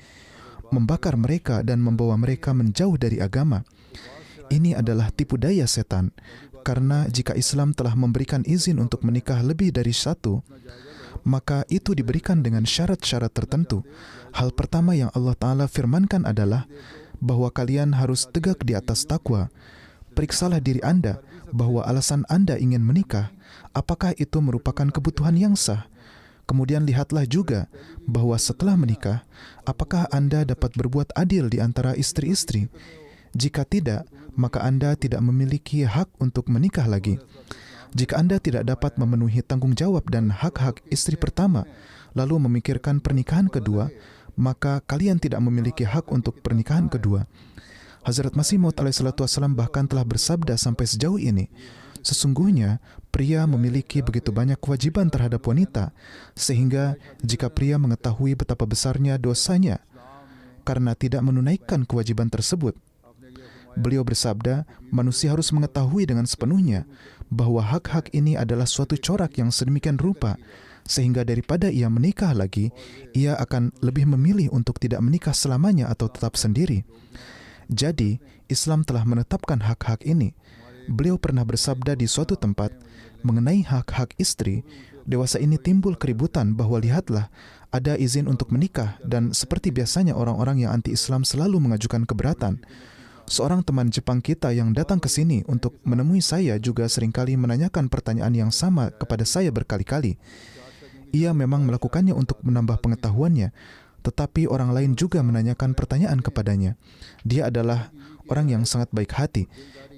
membakar mereka dan membawa mereka menjauh dari agama. Ini adalah tipu daya setan, karena jika Islam telah memberikan izin untuk menikah lebih dari satu, maka itu diberikan dengan syarat-syarat tertentu. Hal pertama yang Allah Ta'ala firmankan adalah bahwa kalian harus tegak di atas takwa. Periksalah diri Anda bahwa alasan Anda ingin menikah, apakah itu merupakan kebutuhan yang sah. Kemudian lihatlah juga bahwa setelah menikah, apakah Anda dapat berbuat adil di antara istri-istri. Jika tidak, maka Anda tidak memiliki hak untuk menikah lagi. Jika Anda tidak dapat memenuhi tanggung jawab dan hak-hak istri pertama, lalu memikirkan pernikahan kedua, maka kalian tidak memiliki hak untuk pernikahan kedua. Hazrat Masih Maud alaihissalam bahkan telah bersabda sampai sejauh ini, sesungguhnya pria memiliki begitu banyak kewajiban terhadap wanita, sehingga jika pria mengetahui betapa besarnya dosanya karena tidak menunaikan kewajiban tersebut, beliau bersabda, manusia harus mengetahui dengan sepenuhnya bahwa hak-hak ini adalah suatu corak yang sedemikian rupa, sehingga daripada ia menikah lagi, ia akan lebih memilih untuk tidak menikah selamanya atau tetap sendiri. Jadi, Islam telah menetapkan hak-hak ini. Beliau pernah bersabda di suatu tempat mengenai hak-hak istri, dewasa ini timbul keributan bahwa lihatlah, ada izin untuk menikah, dan seperti biasanya orang-orang yang anti-Islam selalu mengajukan keberatan. Seorang teman Jepang kita yang datang ke sini untuk menemui saya juga seringkali menanyakan pertanyaan yang sama kepada saya berkali-kali. Ia memang melakukannya untuk menambah pengetahuannya, tetapi orang lain juga menanyakan pertanyaan kepadanya. Dia adalah orang yang sangat baik hati.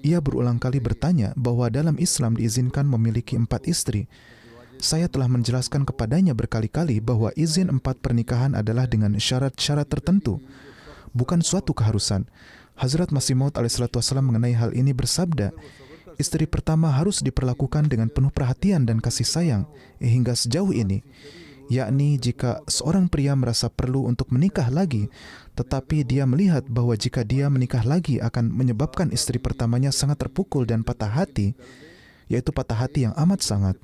Ia berulang kali bertanya bahwa dalam Islam diizinkan memiliki 4 istri. Saya telah menjelaskan kepadanya berkali-kali bahwa izin 4 pernikahan adalah dengan syarat-syarat tertentu, bukan suatu keharusan. Hazrat Masih Maud alaihissalam mengenai hal ini bersabda, istri pertama harus diperlakukan dengan penuh perhatian dan kasih sayang hingga sejauh ini, yakni jika seorang pria merasa perlu untuk menikah lagi, tetapi dia melihat bahwa jika dia menikah lagi akan menyebabkan istri pertamanya sangat terpukul dan patah hati, yaitu patah hati yang amat sangat,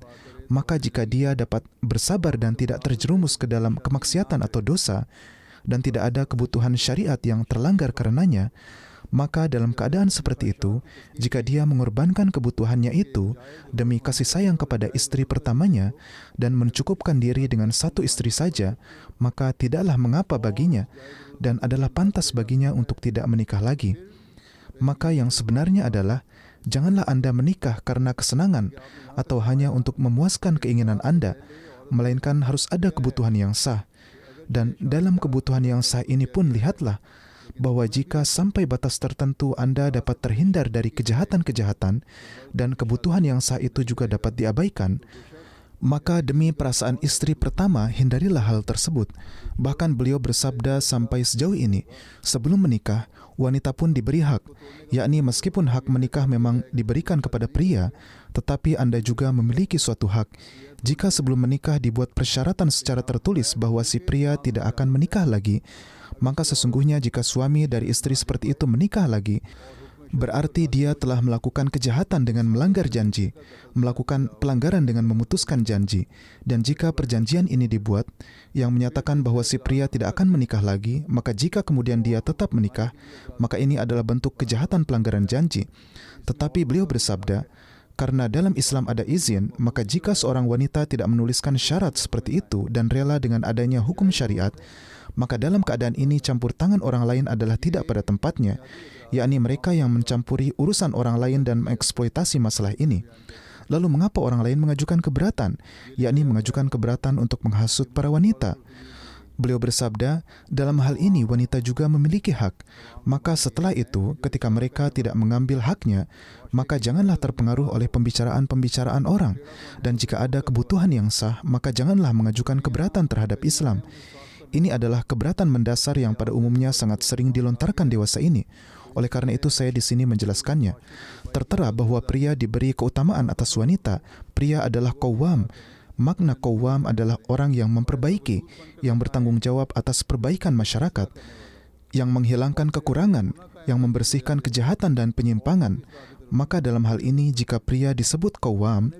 maka jika dia dapat bersabar dan tidak terjerumus ke dalam kemaksiatan atau dosa, dan tidak ada kebutuhan syariat yang terlanggar karenanya, maka dalam keadaan seperti itu, jika dia mengorbankan kebutuhannya itu demi kasih sayang kepada istri pertamanya dan mencukupkan diri dengan 1 istri saja, maka tidaklah mengapa baginya dan adalah pantas baginya untuk tidak menikah lagi. Maka yang sebenarnya adalah, janganlah Anda menikah karena kesenangan atau hanya untuk memuaskan keinginan Anda, melainkan harus ada kebutuhan yang sah. Dan dalam kebutuhan yang sah ini pun lihatlah bahwa jika sampai batas tertentu Anda dapat terhindar dari kejahatan-kejahatan dan kebutuhan yang sah itu juga dapat diabaikan, maka demi perasaan istri pertama hindarilah hal tersebut. Bahkan beliau bersabda sampai sejauh ini, sebelum menikah, wanita pun diberi hak, yakni meskipun hak menikah memang diberikan kepada pria, tetapi Anda juga memiliki suatu hak. Jika sebelum menikah dibuat persyaratan secara tertulis bahwa si pria tidak akan menikah lagi, maka sesungguhnya jika suami dari istri seperti itu menikah lagi, berarti dia telah melakukan kejahatan dengan melanggar janji, melakukan pelanggaran dengan memutuskan janji. Dan jika perjanjian ini dibuat, yang menyatakan bahwa si pria tidak akan menikah lagi, maka jika kemudian dia tetap menikah, maka ini adalah bentuk kejahatan pelanggaran janji. Tetapi beliau bersabda, karena dalam Islam ada izin, maka jika seorang wanita tidak menuliskan syarat seperti itu dan rela dengan adanya hukum syariat, maka dalam keadaan ini campur tangan orang lain adalah tidak pada tempatnya, yakni mereka yang mencampuri urusan orang lain dan mengeksploitasi masalah ini. Lalu mengapa orang lain mengajukan keberatan, yakni mengajukan keberatan untuk menghasut para wanita? Beliau bersabda, dalam hal ini wanita juga memiliki hak. Maka setelah itu, ketika mereka tidak mengambil haknya, maka janganlah terpengaruh oleh pembicaraan-pembicaraan orang. Dan jika ada kebutuhan yang sah, maka janganlah mengajukan keberatan terhadap Islam. Ini adalah keberatan mendasar yang pada umumnya sangat sering dilontarkan dewasa ini. Oleh karena itu saya di sini menjelaskannya. Tertera bahwa pria diberi keutamaan atas wanita. Pria adalah qawwam. Makna qawwam adalah orang yang memperbaiki, yang bertanggung jawab atas perbaikan masyarakat, yang menghilangkan kekurangan, yang membersihkan kejahatan dan penyimpangan. Maka dalam hal ini jika pria disebut qawwam,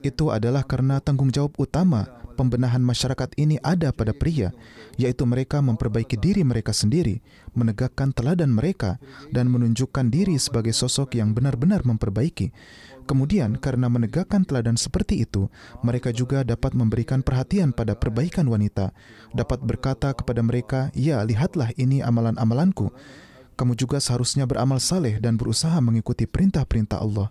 itu adalah karena tanggung jawab utama pembenahan masyarakat ini ada pada pria, yaitu mereka memperbaiki diri mereka sendiri, menegakkan teladan mereka, dan menunjukkan diri sebagai sosok yang benar-benar memperbaiki. Kemudian, karena menegakkan teladan seperti itu, mereka juga dapat memberikan perhatian pada perbaikan wanita, dapat berkata kepada mereka, ya, lihatlah ini amalan-amalanku. Kamu juga seharusnya beramal saleh dan berusaha mengikuti perintah-perintah Allah.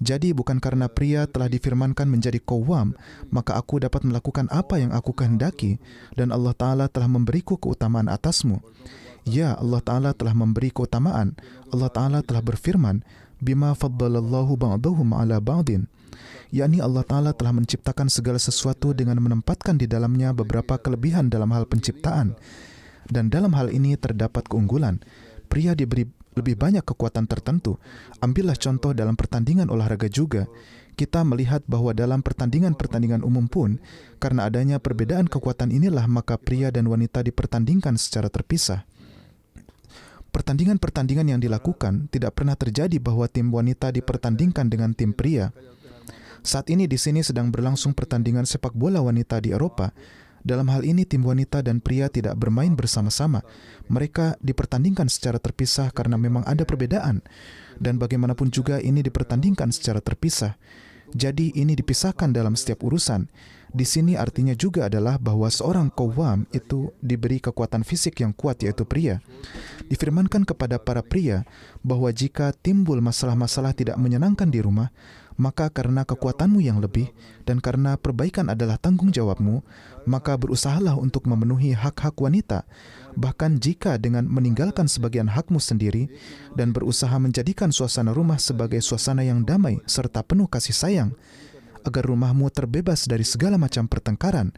Jadi bukan karena pria telah difirmankan menjadi qawwam, maka aku dapat melakukan apa yang aku kehendaki, dan Allah Ta'ala telah memberiku keutamaan atasmu. Ya, Allah Ta'ala telah memberi keutamaan. Allah Ta'ala telah berfirman, bima faddalallahu ba'dahum ala ba'din. yakni Allah Ta'ala telah menciptakan segala sesuatu dengan menempatkan di dalamnya beberapa kelebihan dalam hal penciptaan. Dan dalam hal ini terdapat keunggulan. Pria diberi lebih banyak kekuatan tertentu. Ambillah contoh dalam pertandingan olahraga juga. Kita melihat bahwa dalam pertandingan-pertandingan umum pun, karena adanya perbedaan kekuatan inilah maka pria dan wanita dipertandingkan secara terpisah. Pertandingan-pertandingan yang dilakukan tidak pernah terjadi bahwa tim wanita dipertandingkan dengan tim pria. Saat ini di sini sedang berlangsung pertandingan sepak bola wanita di Eropa. Dalam hal ini tim wanita dan pria tidak bermain bersama-sama. Mereka dipertandingkan secara terpisah karena memang ada perbedaan. Dan bagaimanapun juga ini dipertandingkan secara terpisah. Jadi ini dipisahkan dalam setiap urusan. Di sini artinya juga adalah bahwa seorang qawwam itu diberi kekuatan fisik yang kuat, yaitu pria. Difirmankan kepada para pria bahwa jika timbul masalah-masalah tidak menyenangkan di rumah, maka karena kekuatanmu yang lebih dan karena perbaikan adalah tanggung jawabmu, maka berusahalah untuk memenuhi hak-hak wanita. Bahkan jika dengan meninggalkan sebagian hakmu sendiri dan berusaha menjadikan suasana rumah sebagai suasana yang damai serta penuh kasih sayang, agar rumahmu terbebas dari segala macam pertengkaran,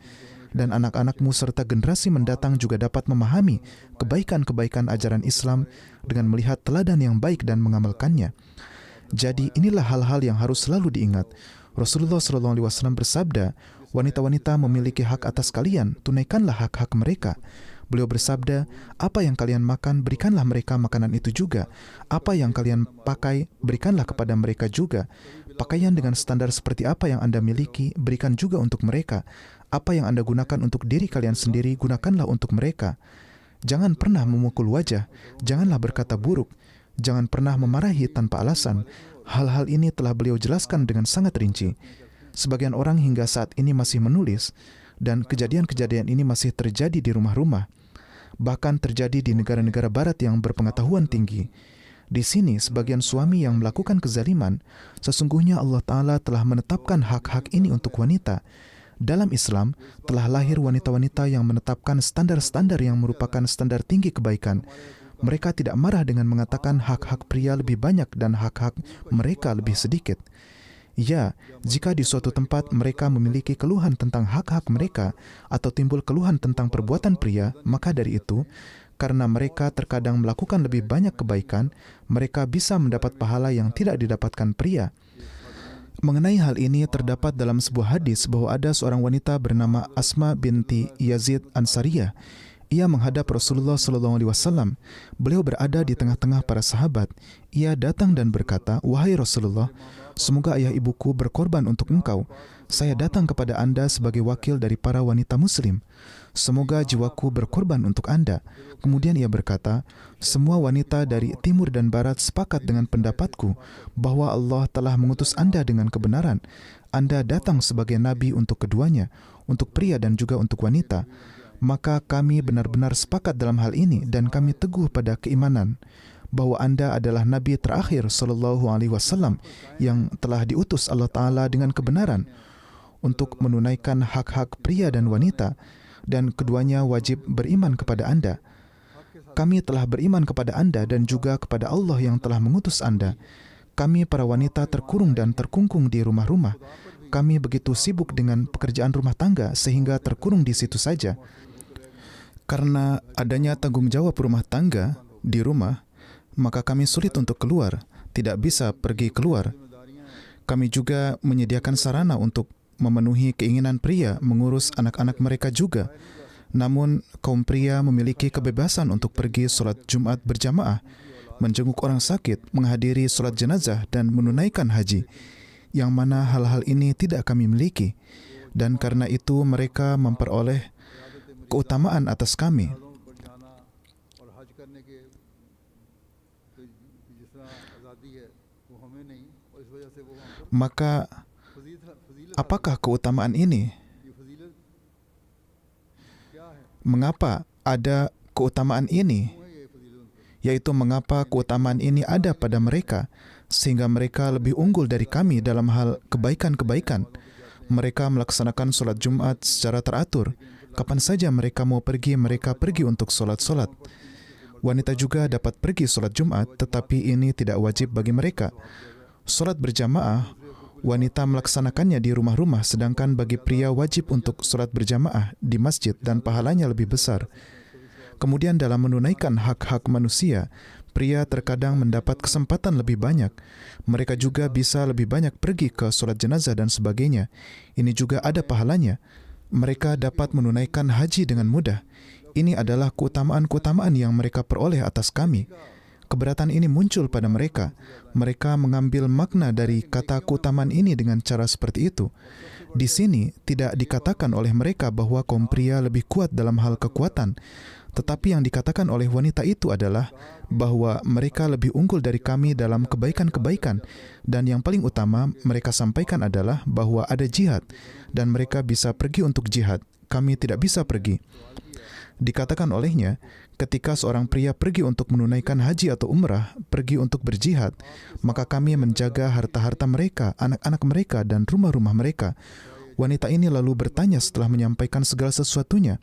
dan anak-anakmu serta generasi mendatang juga dapat memahami kebaikan-kebaikan ajaran Islam dengan melihat teladan yang baik dan mengamalkannya. Jadi inilah hal-hal yang harus selalu diingat. Rasulullah SAW bersabda, wanita-wanita memiliki hak atas kalian, tunaikanlah hak-hak mereka. Beliau bersabda, apa yang kalian makan, berikanlah mereka makanan itu juga. Apa yang kalian pakai, berikanlah kepada mereka juga. Pakaian dengan standar seperti apa yang Anda miliki, berikan juga untuk mereka. Apa yang Anda gunakan untuk diri kalian sendiri, gunakanlah untuk mereka. Jangan pernah memukul wajah, janganlah berkata buruk, jangan pernah memarahi tanpa alasan. Hal-hal ini telah beliau jelaskan dengan sangat rinci. Sebagian orang hingga saat ini masih menulis, dan kejadian-kejadian ini masih terjadi di rumah-rumah. Bahkan terjadi di negara-negara barat yang berpengetahuan tinggi. Di sini, sebagian suami yang melakukan kezaliman, sesungguhnya Allah Ta'ala telah menetapkan hak-hak ini untuk wanita. Dalam Islam, telah lahir wanita-wanita yang menetapkan standar-standar yang merupakan standar tinggi kebaikan. Mereka tidak marah dengan mengatakan hak-hak pria lebih banyak dan hak-hak mereka lebih sedikit. Ya, jika di suatu tempat mereka memiliki keluhan tentang hak-hak mereka atau timbul keluhan tentang perbuatan pria, maka dari itu, karena mereka terkadang melakukan lebih banyak kebaikan, mereka bisa mendapat pahala yang tidak didapatkan pria. Mengenai hal ini terdapat dalam sebuah hadis bahwa ada seorang wanita bernama Asma binti Yazid Ansariyah. Ia menghadap Rasulullah SAW. Beliau berada di tengah-tengah para sahabat. Ia datang dan berkata, "Wahai Rasulullah, semoga ayah ibuku berkorban untuk engkau. Saya datang kepada Anda sebagai wakil dari para wanita muslim. Semoga jiwaku berkorban untuk Anda." Kemudian ia berkata, "Semua wanita dari timur dan barat sepakat dengan pendapatku bahwa Allah telah mengutus Anda dengan kebenaran. Anda datang sebagai nabi untuk keduanya, untuk pria dan juga untuk wanita. Maka kami benar-benar sepakat dalam hal ini dan kami teguh pada keimanan bahwa Anda adalah Nabi terakhir SAW yang telah diutus Allah Ta'ala dengan kebenaran untuk menunaikan hak-hak pria dan wanita, dan keduanya wajib beriman kepada Anda. Kami telah beriman kepada Anda dan juga kepada Allah yang telah mengutus Anda. Kami para wanita terkurung dan terkungkung di rumah-rumah. Kami begitu sibuk dengan pekerjaan rumah tangga sehingga terkurung di situ saja. Karena adanya tanggung jawab rumah tangga di rumah, maka kami sulit untuk keluar, tidak bisa pergi keluar. Kami juga menyediakan sarana untuk memenuhi keinginan pria mengurus anak-anak mereka juga. Namun, kaum pria memiliki kebebasan untuk pergi sholat Jumat berjamaah, menjenguk orang sakit, menghadiri sholat jenazah, dan menunaikan haji, yang mana hal-hal ini tidak kami miliki. Dan karena itu mereka memperoleh keutamaan atas kami. Maka, apakah keutamaan ini? Mengapa ada keutamaan ini? Yaitu mengapa keutamaan ini ada pada mereka, sehingga mereka lebih unggul dari kami dalam hal kebaikan-kebaikan. Mereka melaksanakan sholat Jumat secara teratur. Kapan saja mereka mau pergi, mereka pergi untuk sholat-sholat. Wanita juga dapat pergi sholat Jumat, tetapi ini tidak wajib bagi mereka. Sholat berjamaah wanita melaksanakannya di rumah-rumah, sedangkan bagi pria wajib untuk sholat berjamaah di masjid dan pahalanya lebih besar. Kemudian dalam menunaikan hak-hak manusia, pria terkadang mendapat kesempatan lebih banyak. Mereka juga bisa lebih banyak pergi ke sholat jenazah dan sebagainya. Ini juga ada pahalanya. Mereka dapat menunaikan haji dengan mudah. Ini adalah keutamaan-keutamaan yang mereka peroleh atas kami. Keberatan ini muncul pada mereka. Mereka mengambil makna dari kata keutamaan ini dengan cara seperti itu. Di sini tidak dikatakan oleh mereka bahwa kaum pria lebih kuat dalam hal kekuatan, tetapi yang dikatakan oleh wanita itu adalah bahwa mereka lebih unggul dari kami dalam kebaikan-kebaikan, dan yang paling utama mereka sampaikan adalah bahwa ada jihad dan mereka bisa pergi untuk jihad. Kami tidak bisa pergi. Dikatakan olehnya, ketika seorang pria pergi untuk menunaikan haji atau umrah, pergi untuk berjihad, maka kami menjaga harta-harta mereka, anak-anak mereka, dan rumah-rumah mereka. Wanita ini lalu bertanya setelah menyampaikan segala sesuatunya,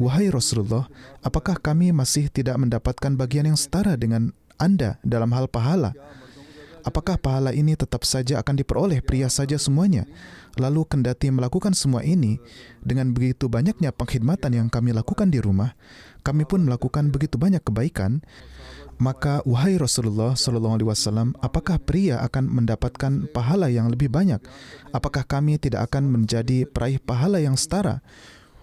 "Wahai Rasulullah, apakah kami masih tidak mendapatkan bagian yang setara dengan Anda dalam hal pahala? Apakah pahala ini tetap saja akan diperoleh pria saja semuanya? Lalu kendati melakukan semua ini, dengan begitu banyaknya pengkhidmatan yang kami lakukan di rumah, kami pun melakukan begitu banyak kebaikan, maka wahai Rasulullah SAW, apakah pria akan mendapatkan pahala yang lebih banyak? Apakah kami tidak akan menjadi peraih pahala yang setara?"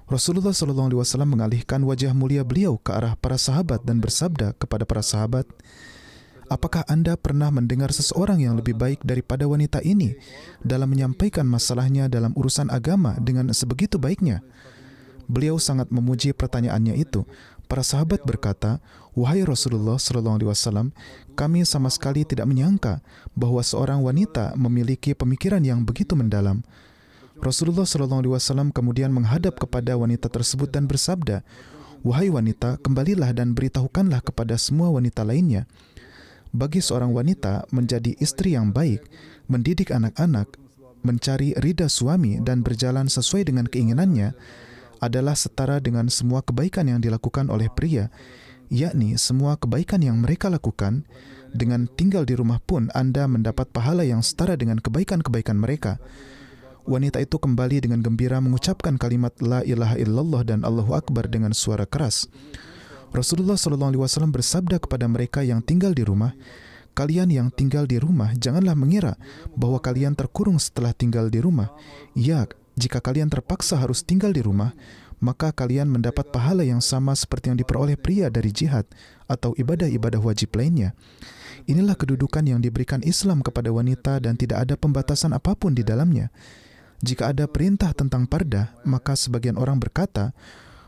Rasulullah SAW mengalihkan wajah mulia beliau ke arah para sahabat dan bersabda kepada para sahabat, "Apakah Anda pernah mendengar seseorang yang lebih baik daripada wanita ini dalam menyampaikan masalahnya dalam urusan agama dengan sebegitu baiknya?" Beliau sangat memuji pertanyaannya itu. Para sahabat berkata, "Wahai Rasulullah SAW, kami sama sekali tidak menyangka bahwa seorang wanita memiliki pemikiran yang begitu mendalam." Rasulullah SAW kemudian menghadap kepada wanita tersebut dan bersabda, "Wahai wanita, kembalilah dan beritahukanlah kepada semua wanita lainnya. Bagi seorang wanita menjadi istri yang baik, mendidik anak-anak, mencari ridha suami dan berjalan sesuai dengan keinginannya adalah setara dengan semua kebaikan yang dilakukan oleh pria, yakni semua kebaikan yang mereka lakukan. Dengan tinggal di rumah pun Anda mendapat pahala yang setara dengan kebaikan-kebaikan mereka." Wanita itu kembali dengan gembira mengucapkan kalimat La ilaha illallah dan Allahu Akbar dengan suara keras. Rasulullah SAW bersabda kepada mereka yang tinggal di rumah, "Kalian yang tinggal di rumah, janganlah mengira bahwa kalian terkurung setelah tinggal di rumah. Ya, jika kalian terpaksa harus tinggal di rumah, maka kalian mendapat pahala yang sama seperti yang diperoleh pria dari jihad atau ibadah-ibadah wajib lainnya." Inilah kedudukan yang diberikan Islam kepada wanita dan tidak ada pembatasan apapun di dalamnya. Jika ada perintah tentang pardah, maka sebagian orang berkata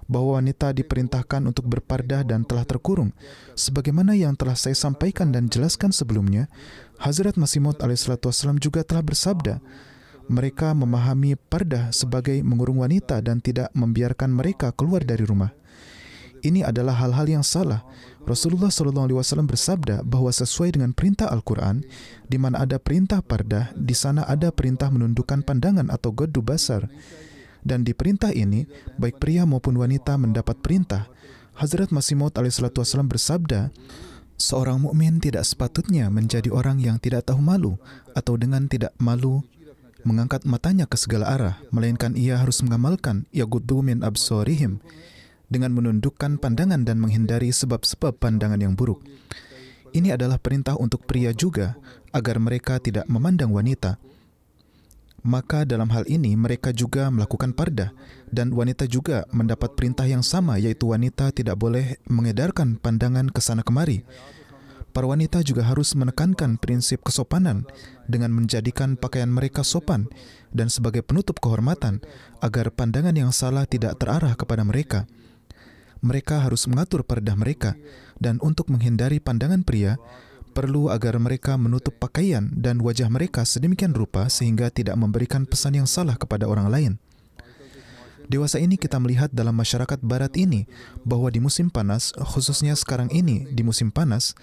bahwa wanita diperintahkan untuk berpardah dan telah terkurung. Sebagaimana yang telah saya sampaikan dan jelaskan sebelumnya, Hazrat Masih Maud alaihissalam juga telah bersabda, mereka memahami pardah sebagai mengurung wanita dan tidak membiarkan mereka keluar dari rumah. Ini adalah hal-hal yang salah. Rasulullah SAW bersabda bahwa sesuai dengan perintah Al-Quran, di mana ada perintah pardah, di sana ada perintah menundukkan pandangan atau ghaddu basar. Dan di perintah ini, baik pria maupun wanita mendapat perintah. Hazrat Masih Maud alaihissalam bersabda, "Seorang mukmin tidak sepatutnya menjadi orang yang tidak tahu malu atau dengan tidak malu mengangkat matanya ke segala arah, melainkan ia harus mengamalkan yaghuddu min absarihim dengan menundukkan pandangan dan menghindari sebab-sebab pandangan yang buruk." Ini adalah perintah untuk pria juga, agar mereka tidak memandang wanita. Maka dalam hal ini mereka juga melakukan pardah, dan wanita juga mendapat perintah yang sama, yaitu wanita tidak boleh mengedarkan pandangan ke sana kemari. Para wanita juga harus menekankan prinsip kesopanan dengan menjadikan pakaian mereka sopan dan sebagai penutup kehormatan, agar pandangan yang salah tidak terarah kepada mereka. Mereka harus mengatur pardah mereka, dan untuk menghindari pandangan pria, perlu agar mereka menutup pakaian dan wajah mereka sedemikian rupa sehingga tidak memberikan pesan yang salah kepada orang lain. Dewasa ini kita melihat dalam masyarakat barat ini bahwa di musim panas, khususnya sekarang ini di musim panas,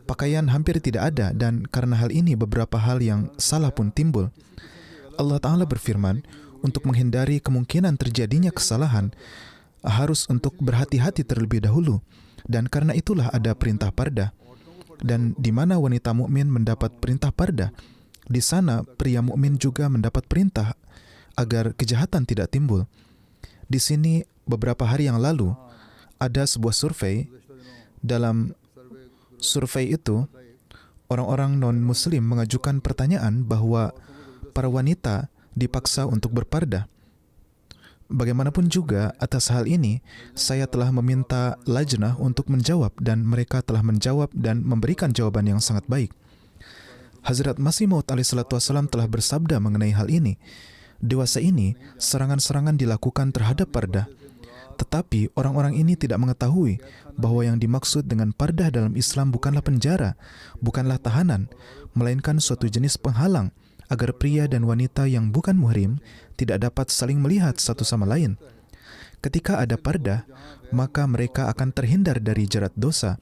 pakaian hampir tidak ada, dan karena hal ini beberapa hal yang salah pun timbul. Allah Ta'ala berfirman, untuk menghindari kemungkinan terjadinya kesalahan, harus untuk berhati-hati terlebih dahulu, dan karena itulah ada perintah pardah. Dan di mana wanita mukmin mendapat perintah pardah, Di sana, pria mukmin juga mendapat perintah agar kejahatan tidak timbul. Di sini, beberapa hari yang lalu, ada sebuah survei. Dalam survei itu, orang-orang non-Muslim mengajukan pertanyaan bahwa para wanita dipaksa untuk berpardah. Bagaimanapun juga, atas hal ini, saya telah meminta lajnah untuk menjawab dan mereka telah menjawab dan memberikan jawaban yang sangat baik. Hazrat Masih Maud alaihissalam telah bersabda mengenai hal ini. Dewasa ini, serangan-serangan dilakukan terhadap pardah. Tetapi orang-orang ini tidak mengetahui bahwa yang dimaksud dengan pardah dalam Islam bukanlah penjara, bukanlah tahanan, melainkan suatu jenis penghalang agar pria dan wanita yang bukan muhrim tidak dapat saling melihat satu sama lain. Ketika ada pardah, maka mereka akan terhindar dari jerat dosa.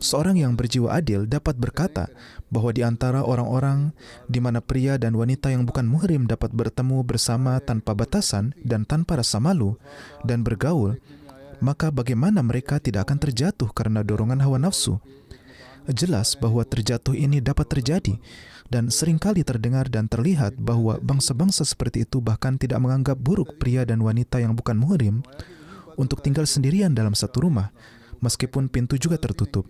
Seorang yang berjiwa adil dapat berkata bahwa di antara orang-orang di mana pria dan wanita yang bukan muhrim dapat bertemu bersama tanpa batasan dan tanpa rasa malu dan bergaul, maka bagaimana mereka tidak akan terjatuh karena dorongan hawa nafsu? Jelas bahwa terjatuh ini dapat terjadi dan seringkali terdengar dan terlihat bahwa bangsa-bangsa seperti itu bahkan tidak menganggap buruk pria dan wanita yang bukan muhrim untuk tinggal sendirian dalam satu rumah, meskipun pintu juga tertutup.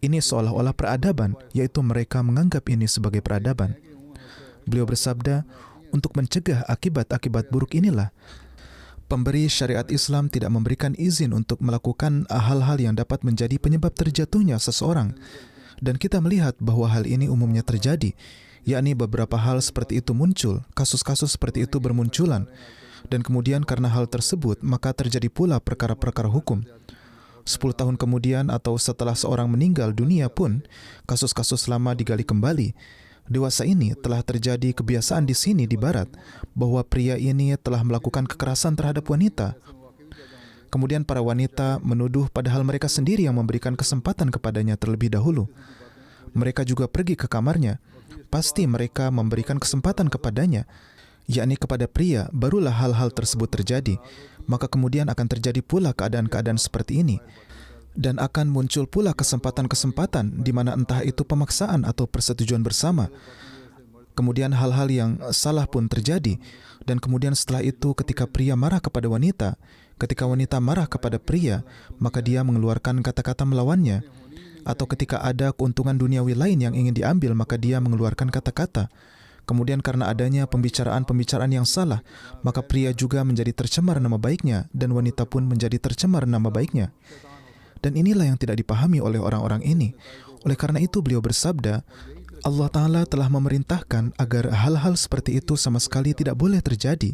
Ini seolah-olah peradaban, yaitu mereka menganggap ini sebagai peradaban. Beliau bersabda, untuk mencegah akibat-akibat buruk inilah, pemberi syariat Islam tidak memberikan izin untuk melakukan hal-hal yang dapat menjadi penyebab terjatuhnya seseorang. Dan kita melihat bahwa hal ini umumnya terjadi, yakni beberapa hal seperti itu muncul, kasus-kasus seperti itu bermunculan, dan kemudian karena hal tersebut, maka terjadi pula perkara-perkara hukum. 10 tahun kemudian atau setelah seorang meninggal dunia pun, kasus-kasus lama digali kembali. Dewasa ini telah terjadi kebiasaan di sini di barat, bahwa pria ini telah melakukan kekerasan terhadap wanita. Kemudian para wanita menuduh padahal mereka sendiri yang memberikan kesempatan kepadanya terlebih dahulu. Mereka juga pergi ke kamarnya. Pasti mereka memberikan kesempatan kepadanya, yakni kepada pria, barulah hal-hal tersebut terjadi. Maka kemudian akan terjadi pula keadaan-keadaan seperti ini. Dan akan muncul pula kesempatan-kesempatan di mana entah itu pemaksaan atau persetujuan bersama. Kemudian hal-hal yang salah pun terjadi. Dan kemudian setelah itu ketika pria marah kepada wanita, ketika wanita marah kepada pria, maka dia mengeluarkan kata-kata melawannya. Atau ketika ada keuntungan duniawi lain yang ingin diambil, maka dia mengeluarkan kata-kata. Kemudian karena adanya pembicaraan-pembicaraan yang salah, maka pria juga menjadi tercemar nama baiknya dan wanita pun menjadi tercemar nama baiknya. Dan inilah yang tidak dipahami oleh orang-orang ini. Oleh karena itu beliau bersabda, Allah Ta'ala telah memerintahkan agar hal-hal seperti itu sama sekali tidak boleh terjadi,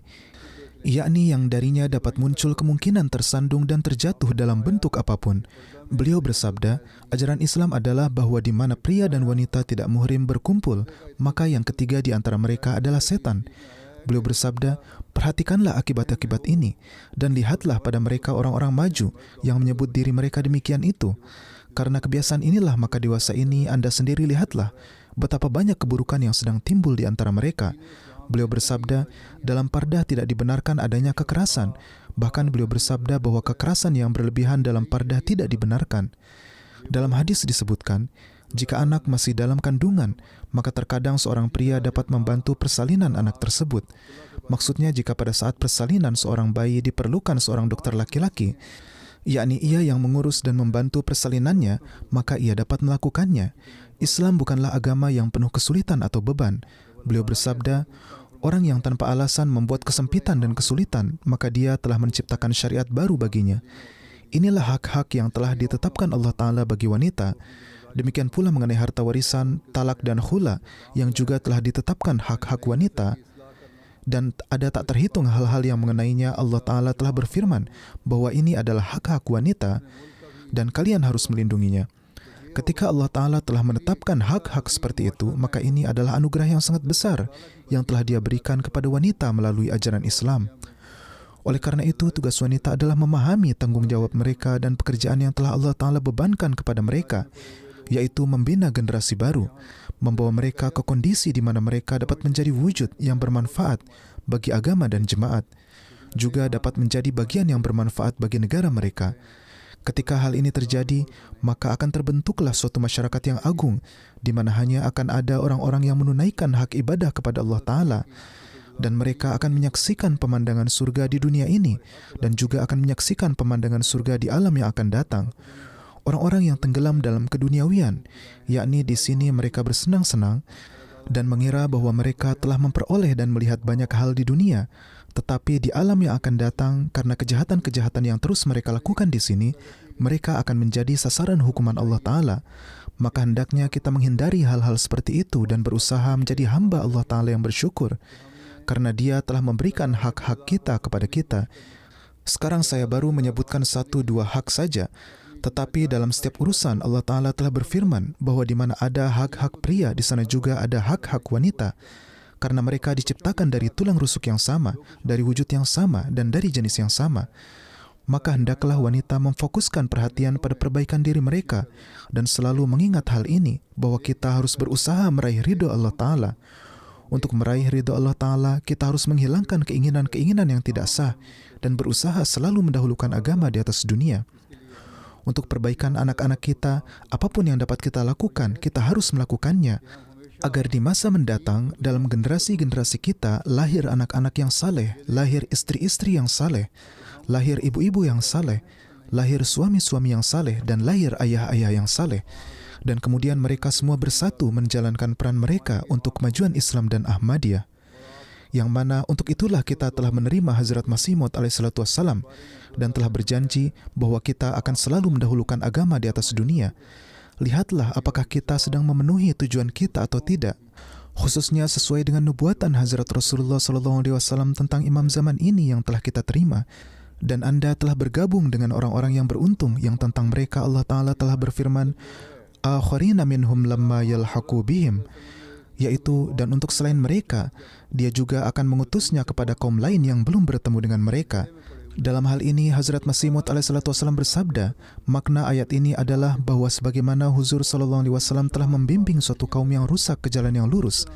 yakni yang darinya dapat muncul kemungkinan tersandung dan terjatuh dalam bentuk apapun. Beliau bersabda, ajaran Islam adalah bahwa di mana pria dan wanita tidak muhrim berkumpul, maka yang ketiga di antara mereka adalah setan. Beliau bersabda, perhatikanlah akibat-akibat ini, dan lihatlah pada mereka orang-orang maju yang menyebut diri mereka demikian itu. Karena kebiasaan inilah maka dewasa ini Anda sendiri lihatlah betapa banyak keburukan yang sedang timbul di antara mereka. Beliau bersabda, dalam pardah tidak dibenarkan adanya kekerasan. Bahkan beliau bersabda bahwa kekerasan yang berlebihan dalam pardah tidak dibenarkan. Dalam hadis disebutkan, jika anak masih dalam kandungan, maka terkadang seorang pria dapat membantu persalinan anak tersebut. Maksudnya jika pada saat persalinan seorang bayi diperlukan seorang dokter laki-laki, yakni ia yang mengurus dan membantu persalinannya, maka ia dapat melakukannya. Islam bukanlah agama yang penuh kesulitan atau beban. Beliau bersabda, orang yang tanpa alasan membuat kesempitan dan kesulitan, maka dia telah menciptakan syariat baru baginya. Inilah hak-hak yang telah ditetapkan Allah Ta'ala bagi wanita. Demikian pula mengenai harta warisan, talak dan khula, yang juga telah ditetapkan hak-hak wanita. Dan ada tak terhitung hal-hal yang mengenainya. Allah Ta'ala telah berfirman bahwa ini adalah hak-hak wanita dan kalian harus melindunginya. Ketika Allah Ta'ala telah menetapkan hak-hak seperti itu, maka ini adalah anugerah yang sangat besar yang telah Dia berikan kepada wanita melalui ajaran Islam. Oleh karena itu, tugas wanita adalah memahami tanggung jawab mereka dan pekerjaan yang telah Allah Ta'ala bebankan kepada mereka, yaitu membina generasi baru, membawa mereka ke kondisi di mana mereka dapat menjadi wujud yang bermanfaat bagi agama dan jemaat, juga dapat menjadi bagian yang bermanfaat bagi negara mereka. Ketika hal ini terjadi, maka akan terbentuklah suatu masyarakat yang agung, di mana hanya akan ada orang-orang yang menunaikan hak ibadah kepada Allah Ta'ala, dan mereka akan menyaksikan pemandangan surga di dunia ini, dan juga akan menyaksikan pemandangan surga di alam yang akan datang. Orang-orang yang tenggelam dalam keduniawian, yakni di sini mereka bersenang-senang dan mengira bahwa mereka telah memperoleh dan melihat banyak hal di dunia, tetapi di alam yang akan datang, karena kejahatan-kejahatan yang terus mereka lakukan di sini, mereka akan menjadi sasaran hukuman Allah Ta'ala. Maka hendaknya kita menghindari hal-hal seperti itu dan berusaha menjadi hamba Allah Ta'ala yang bersyukur, karena Dia telah memberikan hak-hak kita kepada kita. Sekarang saya baru menyebutkan 1-2 hak saja, tetapi dalam setiap urusan Allah Ta'ala telah berfirman bahwa di mana ada hak-hak pria, di sana juga ada hak-hak wanita, karena mereka diciptakan dari tulang rusuk yang sama, dari wujud yang sama, dan dari jenis yang sama. Maka hendaklah wanita memfokuskan perhatian pada perbaikan diri mereka dan selalu mengingat hal ini, bahwa kita harus berusaha meraih ridho Allah Ta'ala. Untuk meraih ridho Allah Ta'ala, kita harus menghilangkan keinginan-keinginan yang tidak sah dan berusaha selalu mendahulukan agama di atas dunia. Untuk perbaikan anak-anak kita, apapun yang dapat kita lakukan, kita harus melakukannya, agar di masa mendatang, dalam generasi-generasi kita, lahir anak-anak yang saleh, lahir istri-istri yang saleh, lahir ibu-ibu yang saleh, lahir suami-suami yang saleh, dan lahir ayah-ayah yang saleh. Dan kemudian mereka semua bersatu menjalankan peran mereka untuk kemajuan Islam dan Ahmadiyah. Yang mana untuk itulah kita telah menerima Hazrat Masih Maud alaihissalatu wassalam dan telah berjanji bahwa kita akan selalu mendahulukan agama di atas dunia. Lihatlah apakah kita sedang memenuhi tujuan kita atau tidak, khususnya sesuai dengan nubuatan Hazrat Rasulullah SAW tentang imam zaman ini yang telah kita terima. Dan Anda telah bergabung dengan orang-orang yang beruntung yang tentang mereka Allah Ta'ala telah berfirman, akharina minhum lamma yalhaqu bihim, yaitu dan untuk selain mereka, Dia juga akan mengutusnya kepada kaum lain yang belum bertemu dengan mereka. Dalam hal ini, Hazrat Masih Maud alaihissalatu wassalam bersabda, makna ayat ini adalah bahwa sebagaimana Huzur sallallahu alaihi wasallam telah membimbing suatu kaum yang rusak ke jalan yang lurus,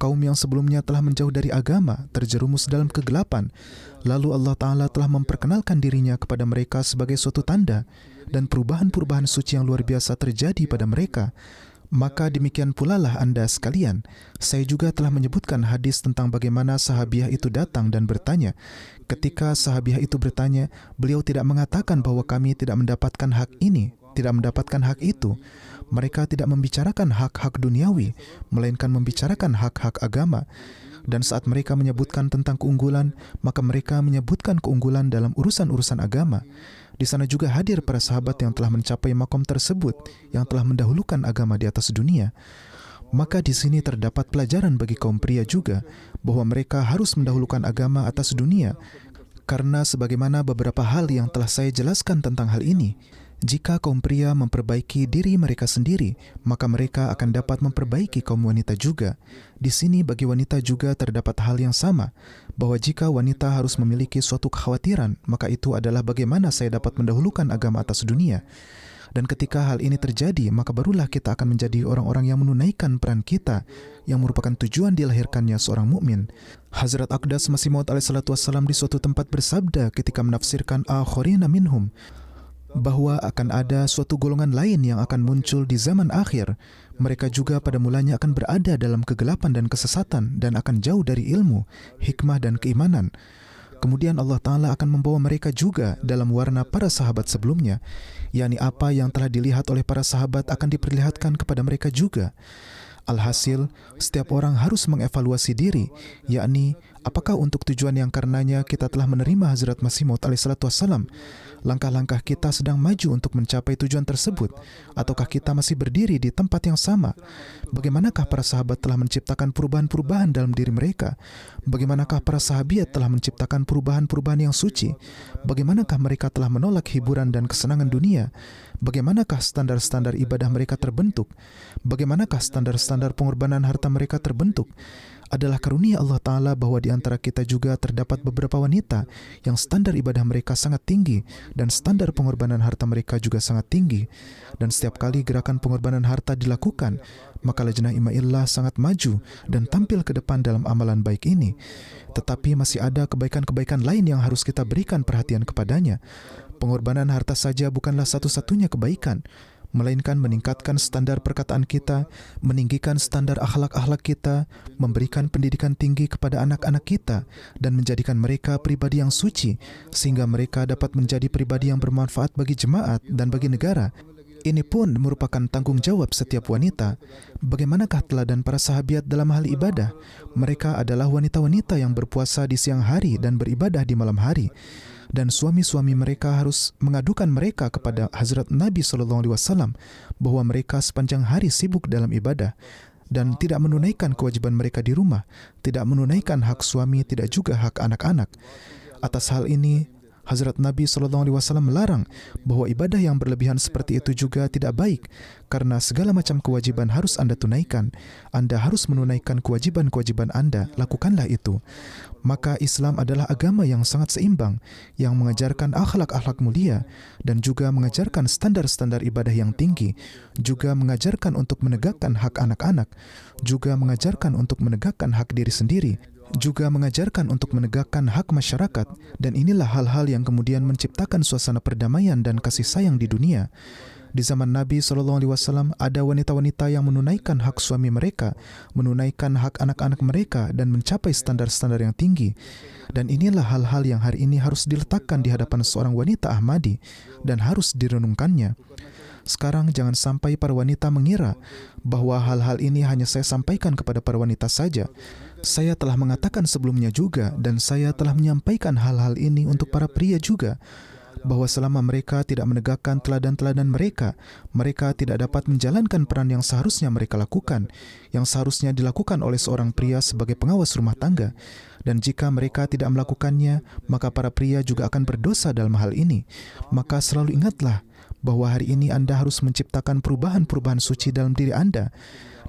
kaum yang sebelumnya telah menjauh dari agama, terjerumus dalam kegelapan, lalu Allah Ta'ala telah memperkenalkan dirinya kepada mereka sebagai suatu tanda, dan perubahan-perubahan suci yang luar biasa terjadi pada mereka. Maka demikian pula lah Anda sekalian. Saya juga telah menyebutkan hadis tentang bagaimana sahabiah itu datang dan bertanya. Ketika sahabiah itu bertanya, beliau tidak mengatakan bahwa kami tidak mendapatkan hak ini, tidak mendapatkan hak itu. Mereka tidak membicarakan hak-hak duniawi, melainkan membicarakan hak-hak agama. Dan saat mereka menyebutkan tentang keunggulan, maka mereka menyebutkan keunggulan dalam urusan-urusan agama. Di sana juga hadir para sahabat yang telah mencapai makom tersebut, yang telah mendahulukan agama di atas dunia. Maka di sini terdapat pelajaran bagi kaum pria juga, bahwa mereka harus mendahulukan agama atas dunia. Karena sebagaimana beberapa hal yang telah saya jelaskan tentang hal ini, jika kaum pria memperbaiki diri mereka sendiri, maka mereka akan dapat memperbaiki kaum wanita juga. Di sini bagi wanita juga terdapat hal yang sama, bahwa jika wanita harus memiliki suatu kekhawatiran, maka itu adalah bagaimana saya dapat mendahulukan agama atas dunia. Dan ketika hal ini terjadi, maka barulah kita akan menjadi orang-orang yang menunaikan peran kita, yang merupakan tujuan dilahirkannya seorang mukmin. Hazrat Aqdas Masih Maud alaihissalatu wassalam di suatu tempat bersabda ketika menafsirkan akharina minhum, bahwa akan ada suatu golongan lain yang akan muncul di zaman akhir. Mereka juga pada mulanya akan berada dalam kegelapan dan kesesatan dan akan jauh dari ilmu, hikmah dan keimanan. Kemudian Allah Ta'ala akan membawa mereka juga dalam warna para sahabat sebelumnya, yakni apa yang telah dilihat oleh para sahabat akan diperlihatkan kepada mereka juga. Alhasil, setiap orang harus mengevaluasi diri, yakni apakah untuk tujuan yang karenanya kita telah menerima Hazrat Masih Maud alaihissalatu wassalam, langkah-langkah kita sedang maju untuk mencapai tujuan tersebut, ataukah kita masih berdiri di tempat yang sama? Bagaimanakah para sahabat telah menciptakan perubahan-perubahan dalam diri mereka? Bagaimanakah para sahabiat telah menciptakan perubahan-perubahan yang suci? Bagaimanakah mereka telah menolak hiburan dan kesenangan dunia? Bagaimanakah standar-standar ibadah mereka terbentuk? Bagaimanakah standar-standar pengorbanan harta mereka terbentuk? Adalah karunia Allah Ta'ala bahwa di antara kita juga terdapat beberapa wanita yang standar ibadah mereka sangat tinggi dan standar pengorbanan harta mereka juga sangat tinggi. Dan setiap kali gerakan pengorbanan harta dilakukan, maka lajnah Ima'illah sangat maju dan tampil ke depan dalam amalan baik ini. Tetapi masih ada kebaikan-kebaikan lain yang harus kita berikan perhatian kepadanya. Pengorbanan harta saja bukanlah satu-satunya kebaikan, melainkan meningkatkan standar perkataan kita, meninggikan standar akhlak-akhlak kita, memberikan pendidikan tinggi kepada anak-anak kita, dan menjadikan mereka pribadi yang suci, sehingga mereka dapat menjadi pribadi yang bermanfaat bagi jemaat dan bagi negara. Ini pun merupakan tanggung jawab setiap wanita. Bagaimanakah teladan para sahabiat dalam hal ibadah? Mereka adalah wanita-wanita yang berpuasa di siang hari dan beribadah di malam hari. Dan suami-suami mereka harus mengadukan mereka kepada Hazrat Nabi SAW bahwa mereka sepanjang hari sibuk dalam ibadah dan tidak menunaikan kewajiban mereka di rumah, tidak menunaikan hak suami, tidak juga hak anak-anak. Atas hal ini, Hazrat Nabi SAW melarang bahwa ibadah yang berlebihan seperti itu juga tidak baik, karena segala macam kewajiban harus Anda tunaikan. Anda harus menunaikan kewajiban-kewajiban Anda, lakukanlah itu. Maka Islam adalah agama yang sangat seimbang, yang mengajarkan akhlak-akhlak mulia dan juga mengajarkan standar-standar ibadah yang tinggi, juga mengajarkan untuk menegakkan hak anak-anak, juga mengajarkan untuk menegakkan hak diri sendiri, juga mengajarkan untuk menegakkan hak masyarakat, dan inilah hal-hal yang kemudian menciptakan suasana perdamaian dan kasih sayang di dunia. Di zaman Nabi SAW ada wanita-wanita yang menunaikan hak suami mereka, menunaikan hak anak-anak mereka, dan mencapai standar-standar yang tinggi. Dan inilah hal-hal yang hari ini harus diletakkan di hadapan seorang wanita Ahmadi dan harus direnungkannya. Sekarang jangan sampai para wanita mengira bahwa hal-hal ini hanya saya sampaikan kepada para wanita saja. Saya telah mengatakan sebelumnya juga, dan saya telah menyampaikan hal-hal ini untuk para pria juga, bahwa selama mereka tidak menegakkan teladan-teladan mereka, mereka tidak dapat menjalankan peran yang seharusnya mereka lakukan, yang seharusnya dilakukan oleh seorang pria sebagai pengawas rumah tangga. Dan jika mereka tidak melakukannya, maka para pria juga akan berdosa dalam hal ini. Maka selalu ingatlah bahwa hari ini Anda harus menciptakan perubahan-perubahan suci dalam diri Anda.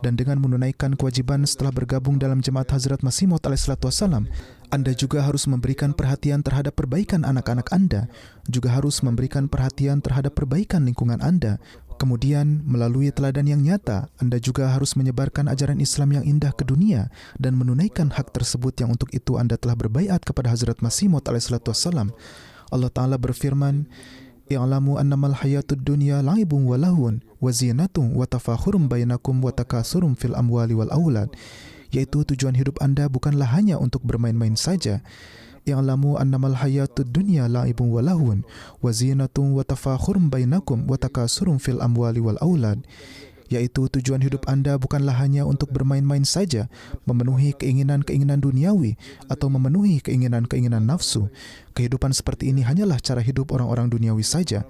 Dan dengan menunaikan kewajiban setelah bergabung dalam jemaat Hazrat Masih Maud SAW, Anda juga harus memberikan perhatian terhadap perbaikan anak-anak Anda, juga harus memberikan perhatian terhadap perbaikan lingkungan Anda. Kemudian, melalui teladan yang nyata, Anda juga harus menyebarkan ajaran Islam yang indah ke dunia dan menunaikan hak tersebut yang untuk itu Anda telah berbaiat kepada Hazrat Masih Maud SAW. Allah Ta'ala berfirman, "I'lamu annamal hayatud dunya la'ibun wa lahwun wa zinatun wa tafakhurum bainakum wa takatsurum fil amwali wal aulad." Yaitu tujuan hidup Anda bukanlah hanya untuk bermain-main saja. I'lamu annamal hayatud dunya la'ibun wa lahwun wa zinatun wa tafakhurum bainakum wa takatsurum fil amwali wal aulad. Yaitu tujuan hidup Anda bukanlah hanya untuk bermain-main saja, memenuhi keinginan-keinginan duniawi atau memenuhi keinginan-keinginan nafsu. Kehidupan seperti ini hanyalah cara hidup orang-orang duniawi saja.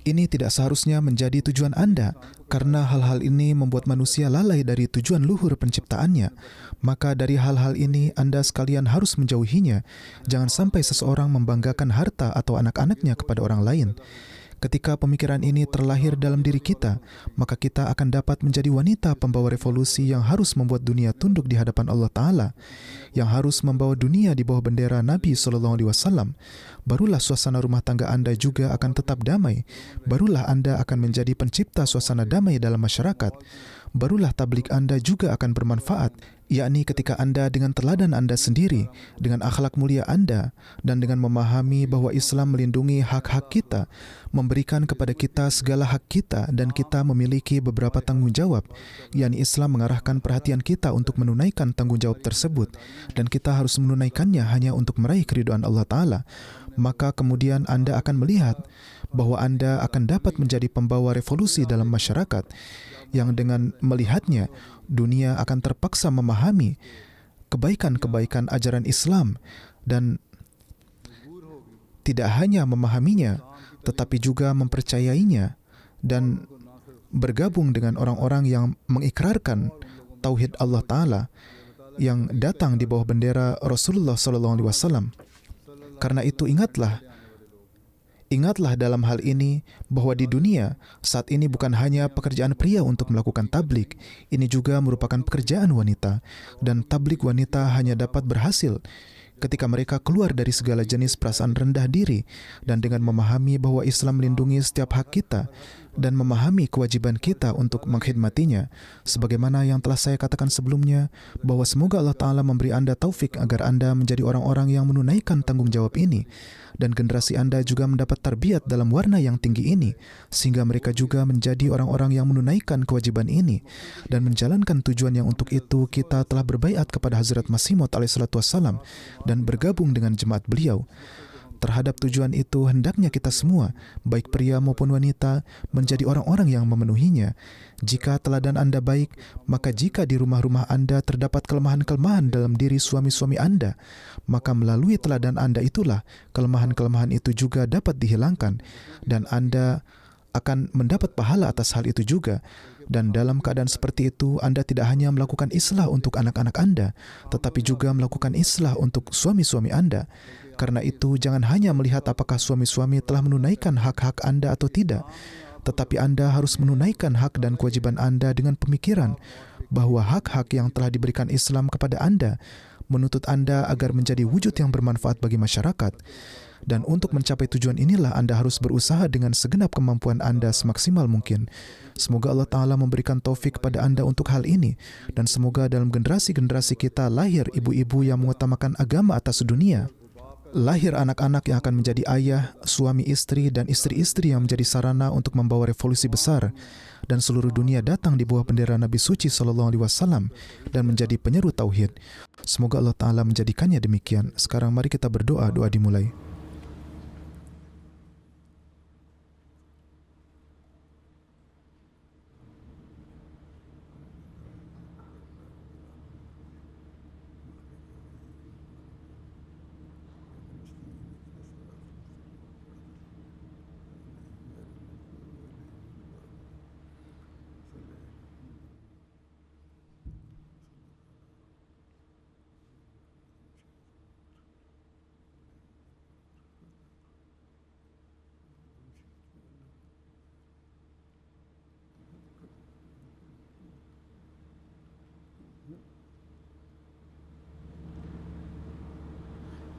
Ini tidak seharusnya menjadi tujuan Anda, karena hal-hal ini membuat manusia lalai dari tujuan luhur penciptaannya. Maka dari hal-hal ini Anda sekalian harus menjauhinya. Jangan sampai seseorang membanggakan harta atau anak-anaknya kepada orang lain. Ketika pemikiran ini terlahir dalam diri kita, maka kita akan dapat menjadi wanita pembawa revolusi yang harus membuat dunia tunduk di hadapan Allah Ta'ala, yang harus membawa dunia di bawah bendera Nabi SAW. Barulah suasana rumah tangga Anda juga akan tetap damai. Barulah Anda akan menjadi pencipta suasana damai dalam masyarakat. Barulah tablik Anda juga akan bermanfaat, yakni ketika Anda dengan teladan Anda sendiri, dengan akhlak mulia Anda, dan dengan memahami bahwa Islam melindungi hak-hak kita, memberikan kepada kita segala hak kita, dan kita memiliki beberapa tanggung jawab, yakni Islam mengarahkan perhatian kita untuk menunaikan tanggung jawab tersebut, dan kita harus menunaikannya hanya untuk meraih keridhaan Allah Ta'ala. Maka kemudian Anda akan melihat bahwa Anda akan dapat menjadi pembawa revolusi dalam masyarakat, yang dengan melihatnya, dunia akan terpaksa memahami kebaikan-kebaikan ajaran Islam, dan tidak hanya memahaminya, tetapi juga mempercayainya dan bergabung dengan orang-orang yang mengikrarkan tauhid Allah Ta'ala yang datang di bawah bendera Rasulullah SAW. Karena itu Ingatlah dalam hal ini bahwa di dunia saat ini bukan hanya pekerjaan pria untuk melakukan tablik, ini juga merupakan pekerjaan wanita, dan tablik wanita hanya dapat berhasil ketika mereka keluar dari segala jenis perasaan rendah diri dan dengan memahami bahwa Islam melindungi setiap hak kita, dan memahami kewajiban kita untuk mengkhidmatinya. Sebagaimana yang telah saya katakan sebelumnya, bahwa semoga Allah Ta'ala memberi Anda taufik agar Anda menjadi orang-orang yang menunaikan tanggung jawab ini, dan generasi Anda juga mendapat tarbiyat dalam warna yang tinggi ini, sehingga mereka juga menjadi orang-orang yang menunaikan kewajiban ini, dan menjalankan tujuan yang untuk itu kita telah berbaiat kepada Hazrat Masih Maud alaihissalatu wassalam dan bergabung dengan jemaat beliau. Terhadap tujuan itu, hendaknya kita semua, baik pria maupun wanita, menjadi orang-orang yang memenuhinya. Jika teladan Anda baik, maka jika di rumah-rumah Anda terdapat kelemahan-kelemahan dalam diri suami-suami Anda, maka melalui teladan Anda itulah kelemahan-kelemahan itu juga dapat dihilangkan, dan Anda akan mendapat pahala atas hal itu juga. Dan dalam keadaan seperti itu, Anda tidak hanya melakukan islah untuk anak-anak Anda, tetapi juga melakukan islah untuk suami-suami Anda. Karena itu, jangan hanya melihat apakah suami-suami telah menunaikan hak-hak Anda atau tidak, tetapi Anda harus menunaikan hak dan kewajiban Anda dengan pemikiran bahwa hak-hak yang telah diberikan Islam kepada Anda menuntut Anda agar menjadi wujud yang bermanfaat bagi masyarakat. Dan untuk mencapai tujuan inilah Anda harus berusaha dengan segenap kemampuan Anda semaksimal mungkin. Semoga Allah Ta'ala memberikan taufik kepada Anda untuk hal ini, dan semoga dalam generasi-generasi kita lahir ibu-ibu yang mengutamakan agama atas dunia. Lahir anak-anak yang akan menjadi ayah, suami istri, dan istri-istri yang menjadi sarana untuk membawa revolusi besar, dan seluruh dunia datang di bawah bendera Nabi Suci SAW dan menjadi penyeru tauhid. Semoga Allah Ta'ala menjadikannya demikian. Sekarang mari kita berdoa. Doa dimulai.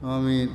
Amin.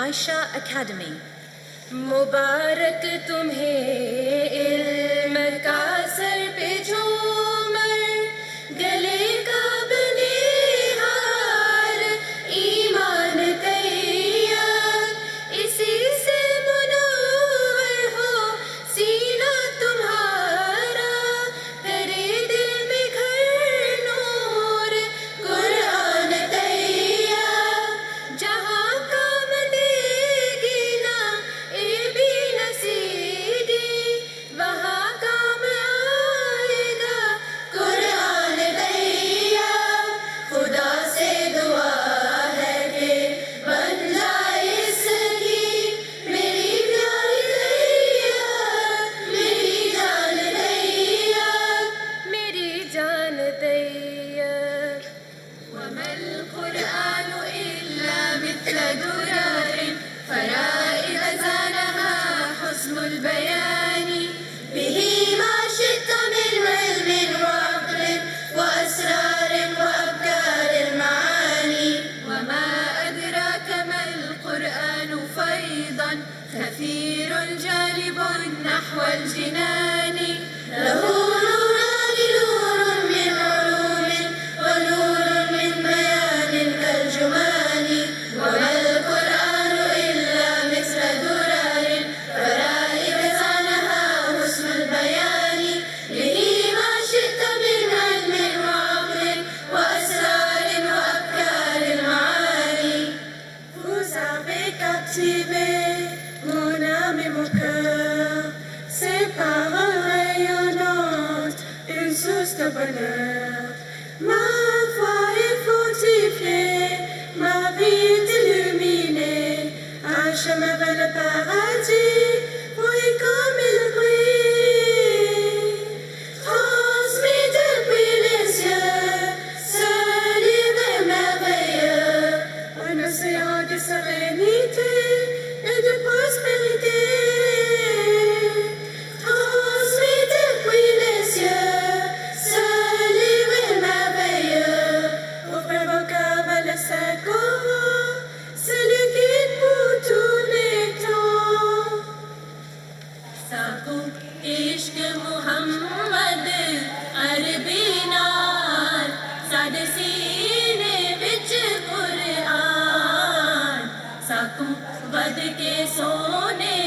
Ayesha academy मुबारक तुम्हें इल्म का सर पे झूमर गले का बने हार ईमान तैयार इसी से मुनव्वर हो सीना तुम्हारा करे दिल में घर नूर कुरान तैयार जहाँ काम देगी ना ए भी नसीदी वहाँ काम मुहम्मद अरबी नाल साडे सीने विच कुरान साकू बद के सोने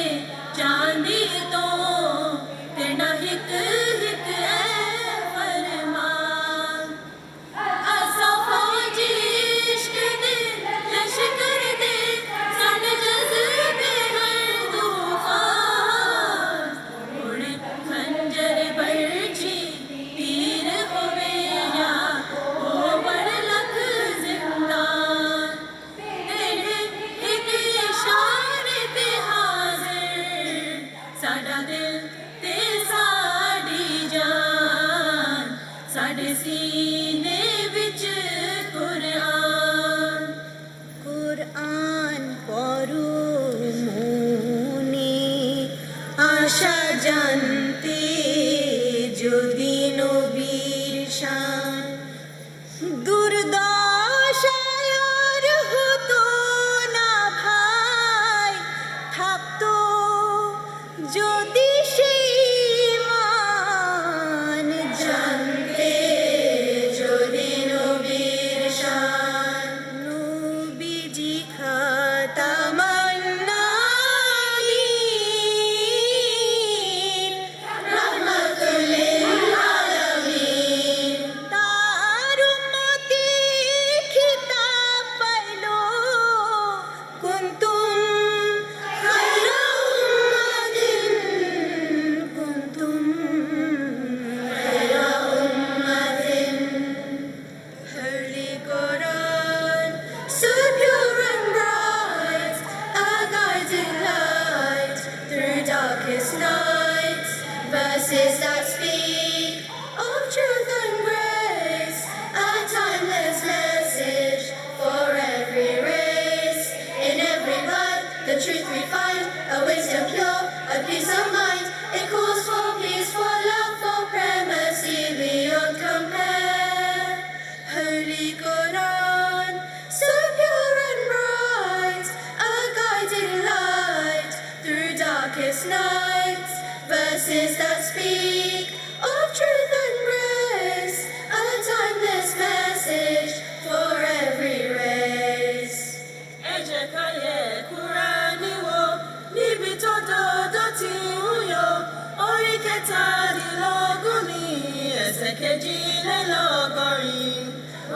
चांदी तो तेना हिक हिक ऐ फरमान असा फौजी इश्क दे लश्कर दे साडे जज्बे हैं तूफान उड़े खंजर बरछी तीर होवे या ओ बड़ लख जिंदान तेरे एक इशारे पे हाजिर साडा दिल ते साडी जान साडे सीने विच कुरान कुरान पढ़ू मुनी आशा जानते যদি নবীর শান দুর্দশায় আর হতো না ভাই থাকতো যদি সেই মান জানতে যদি নবীর শান নবীজি খাতামান্নাবিন রহমাতুল লিল আলামিন তার উম্মতি খিতাব পাইলো কুনতুম খায়রা উম্মাতিন কুনতুম খায়রা উম্মাতিন Holy Quran, so pure and bright, a guiding light through darkest nights. Verses that speak of truth and grace, a timeless message for every race. In every line, the truth we find, a wisdom pure, a peace of mind. It calls for peace, for love, for primacy beyond compare. Holy Quran, so pure and bright, a guiding light through darkest nights. Verses that speak of truth and grace, a timeless message for every race. Ẹ jẹ́ ká yẹ̀ Kúránì wò níbi tó dòdò tí ń yọ. Orí kẹtàdínlógún ní ẹsẹ̀ kejìlélọ́gọ́rin.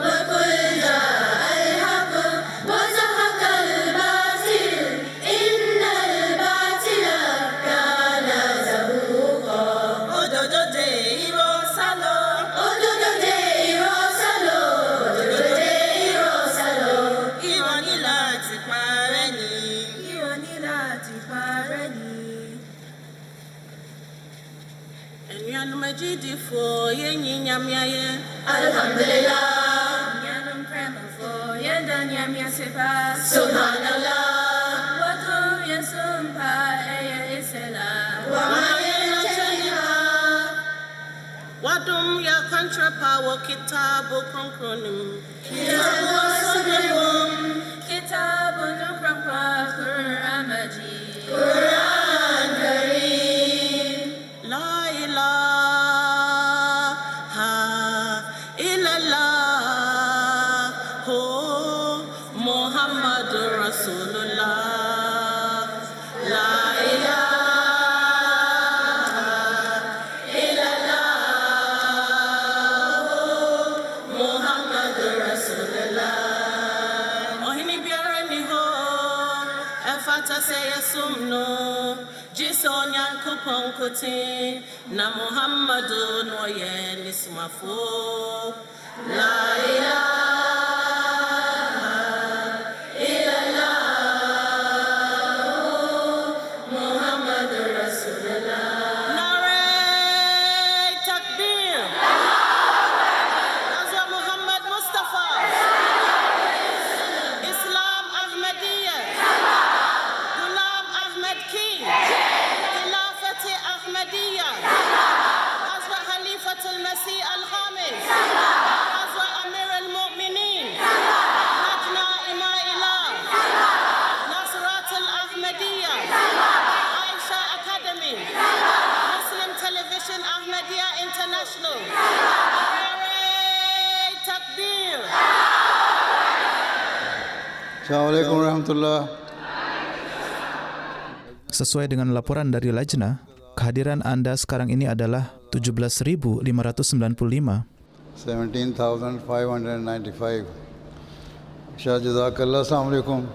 وقل جاء الحق وزهق الباطل إن الباطل كان زهوقا. Òdodo dé irọ́ sálọ. Òdodo dé irọ́ sálọ. Òdodo dé irọ́ sálọ. Irọ́ ní láti parẹ́ ni. Irọ́ ní láti parẹ́ ni. Ẹ̀yin Majidi fo yẹ́nyin nyamiaye. Alhamdulillah. Nyanum krema fo yenda nyamia sepa. Subhanallah. Watum yasumpa eye isela. Wamaye chaniha. Wadum ya kantrapa wa kitabu konkronim. Kitabu asubirwum. Kitabu nukrampa Quran Majid. Quran Kareem. La ilaha illallah. Oh, Muhammadur Rasulullah. La ilaha illallah. Oh, Muhammadur Rasulullah. Ohini biara ni ho, efata se yasumno. Jisonyan kupon kote na Muhammadu noye nismafo. La ilaha illallah. Muhammadur Rasulullah. Nare takbir. Azwa Muhammad Mustafa. Islam Ahmadiyya. Ghulam Ahmad King. Khilafat Ahmadiyya. Azwa Khalifatul Masih Al-Khamis. Azwa Amir al-Mu'minin. Assalamualaikum warahmatullahi. Sesuai dengan laporan dari Lajnah, kehadiran Anda sekarang ini adalah 17.595. 17,595. Shah Jazakallah. Assalamualaikum.